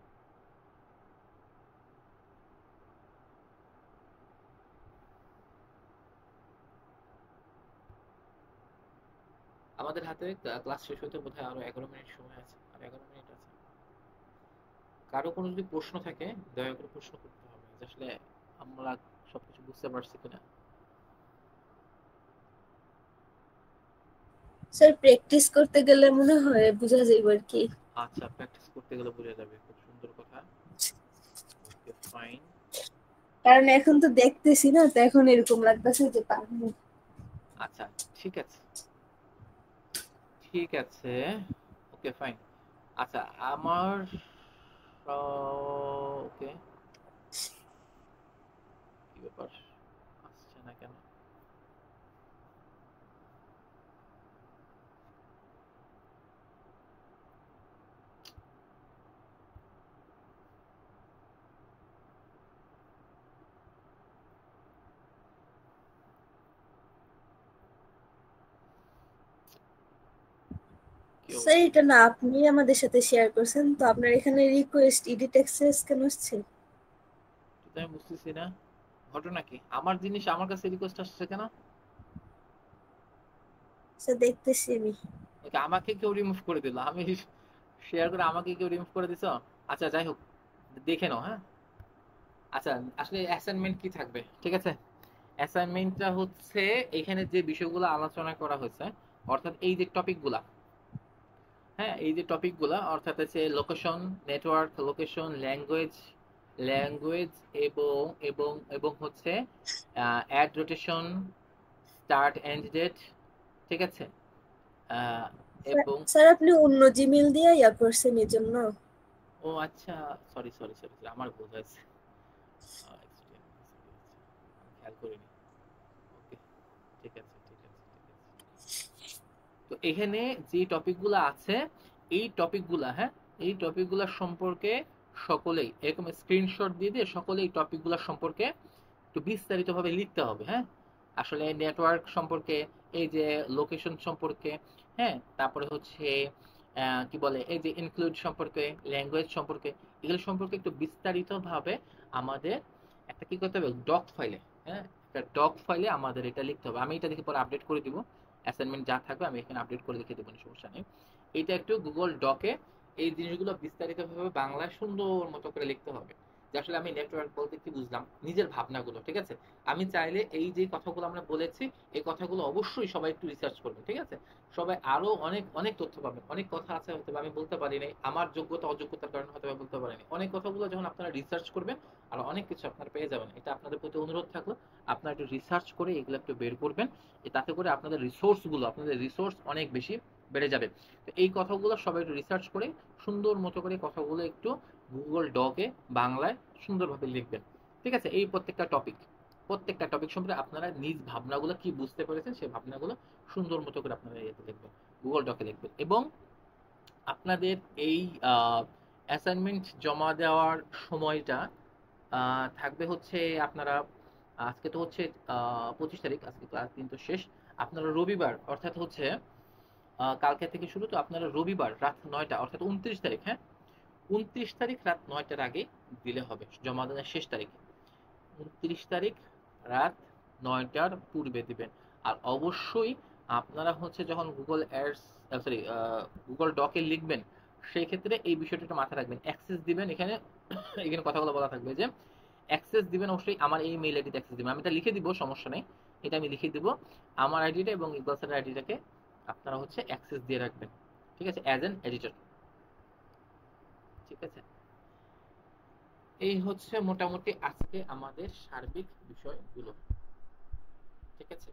আমাদের হাতে ক্লাস শেষ হতে বোধহয় আরো 11 মিনিট সময় আছে, আর 11 মিনিট আছে। কারো কোনো যদি প্রশ্ন থাকে দয়া করে প্রশ্ন করতে হবে, যে আসলে আমরা সবকিছু বুঝতে পারছি কিনা। স্যার প্র্যাকটিস করতে গেলে মনে হয় বোঝা যাইব আর কি। আচ্ছা, প্র্যাকটিস করতে গেলে বোঝা যাবে, খুব সুন্দর কথা। ওকে, ফাইন। কারণ এখন তো দেখতেছি না, তো এখন এরকম লাগতেছে যে পারবো। আচ্ছা, ঠিক আছে, ঠিক আছে, ওকে, ফাইন। আচ্ছা, আমার ওকে, কি ব্যাপার, আসছে না কেন? কি স্যার অবস্থা? এটা না আপনি আমাদের সাথে শেয়ার করছেন, তো আপনার এখানে রিকোয়েস্ট এডিট অ্যাক্সেস কেন আসছে? এটা আমি বুঝতেছি না, ঘটনা কি? আমার জিনিস আমার কাছে রিকোয়েস্ট আসছে কেন? স্যার দেখতেছি আমি। ওকে, আমাকে কেউ রিমুভ করে দিল, আমি শেয়ার করে আমাকে কেউ রিমুভ করে দিছো। আচ্ছা, যাই হোক, দেখে নাও। হ্যাঁ, আচ্ছা, আসলে অ্যাসাইনমেন্ট কি থাকবে, ঠিক আছে? অ্যাসাইনমেন্টটা হচ্ছে এখানে যে বিষয়গুলো আলোচনা করা হয়েছে, অর্থাৎ এই যে টপিকগুলা, হ্যাঁ, এই যে টপিকগুলা অর্থাৎ হচ্ছে location, network, location, language, language এবং এবং এবং হচ্ছে ad rotation, start end date, ঠিক আছে? আহ, এবং স্যার আপনি অন্য জিমেইল দিয়ে ইয়া করছেন এই জন্য। ও আচ্ছা, সরি সরি সরি, আমার ভুল হয়েছে, খেয়াল করিনি। ওকে, ঠিক আছে, ঠিক আছে, ঠিক আছে। তো এখানে যে টপিকগুলো আছে, এই টপিকগুলা, হ্যাঁ, এই টপিকগুলো সম্পর্কে সকলেই এরকম স্ক্রিনশট দিয়ে দিয়ে সকলে এই টপিকগুলো সম্পর্কে একটু বিস্তারিতভাবে লিখতে হবে। হ্যাঁ, আসলে নেটওয়ার্ক সম্পর্কে, এই যে লোকেশন সম্পর্কে, হ্যাঁ, তারপরে হচ্ছে কি বলে, এই যে ইনক্লুড সম্পর্কে, ল্যাঙ্গুয়েজ সম্পর্কে, এগুলো সম্পর্কে একটু বিস্তারিতভাবে আমাদের একটা কি করতে হবে, ডক ফাইলে, হ্যাঁ, একটা ডক ফাইলে আমাদের এটা লিখতে হবে। আমি এটা দেখে পরে আপডেট করে দিব, অ্যাসাইনমেন্ট যা থাকবে আমি এখানে আপডেট করে লিখে দেবো, সমস্যা নেই। এটা একটু গুগল ডকে এই জিনিসগুলো বিস্তারিতভাবে বাংলায় সুন্দর মতো করে লিখতে হবে, যে আসলে আমি নেটওয়ার্ক বলতে কি বুঝলাম, নিজের ভাবনাগুলো, ঠিক আছে? আমি চাইলে এই যে কথাগুলো আমরা বলেছি, এই কথাগুলো অবশ্যই সবাই একটু রিসার্চ করবে, ঠিক আছে? সবাই আরো অনেক অনেক তথ্য পাবে, অনেক কথা আছে হয়তো আমি বলতে পারি নাই, আমার যোগ্যতা অযোগ্যতার কারণে হয়তো আমি বলতে পারিনি, অনেক কথাগুলো যখন আপনারা রিসার্চ করবেন আর অনেক কিছু আপনারা পেয়ে যাবেন। এটা আপনাদের প্রতি অনুরোধ থাকলো, আপনারা একটু রিসার্চ করে এগুলো একটু বের করবেন, তাতে করে আপনাদের রিসোর্সগুলো, আপনাদের রিসোর্স অনেক বেশি বেড়ে যাবে। তো এই কথাগুলো সবাই একটু রিসার্চ করে সুন্দর মতো করে কথাগুলো একটু গুগল ডকে বাংলায় সুন্দরভাবে লিখবেন, ঠিক আছে? এই প্রত্যেকটা টপিক সম্পর্কে আপনারা নিজ ভাবনাগুলো কি বুঝতে পেরেছেন সেই ভাবনাগুলো সুন্দর মতো করে আপনারা ইয়েতে লিখবেন, গুগল ডকে লিখবেন। এবং আপনাদের এই অ্যাসাইনমেন্ট জমা দেওয়ার সময়টা থাকবে হচ্ছে আপনারা, আজকে তো হচ্ছে 25 তারিখ, আজকে ক্লাস কিন্তু শেষ। আপনারা রবিবার, অর্থাৎ হচ্ছে কালকে থেকে শুরু, তো আপনারা রবিবার রাত 9টা, অর্থাৎ 29 তারিখ, হ্যাঁ, 29 তারিখ রাত 9টার আগে দিলে হবে, জমা দেওয়ার শেষ তারিখে 29 তারিখ রাত 9টার পূর্বে দিবেন। আর অবশ্যই আপনারা হচ্ছে যখন গুগল অ্যাডস, সরি, গুগল ডকে লিখবেন, সেই ক্ষেত্রে এই বিষয়টা একটু মাথায় রাখবেন, অ্যাক্সেস দিবেন এখানে এখানে কথাগুলো বলা থাকবে যে অ্যাক্সেস দিবেন অবশ্যই আমার এই মেইল আইডিতে অ্যাক্সেস দিবেন। আমি এটা লিখে দিব, সমস্যা নেই, এটা আমি লিখে দিব, আমার আইডিটা এবং ইকবাল স্যারের আইডিটাকে আপনারা হচ্ছে অ্যাক্সেস দিয়ে রাখবেন, ঠিক আছে, অ্যাজ এন এডিটর, ঠিক আছে? এই হচ্ছে মোটামুটি আজকে আমাদের সার্বিক বিষয়গুলো, ঠিক আছে?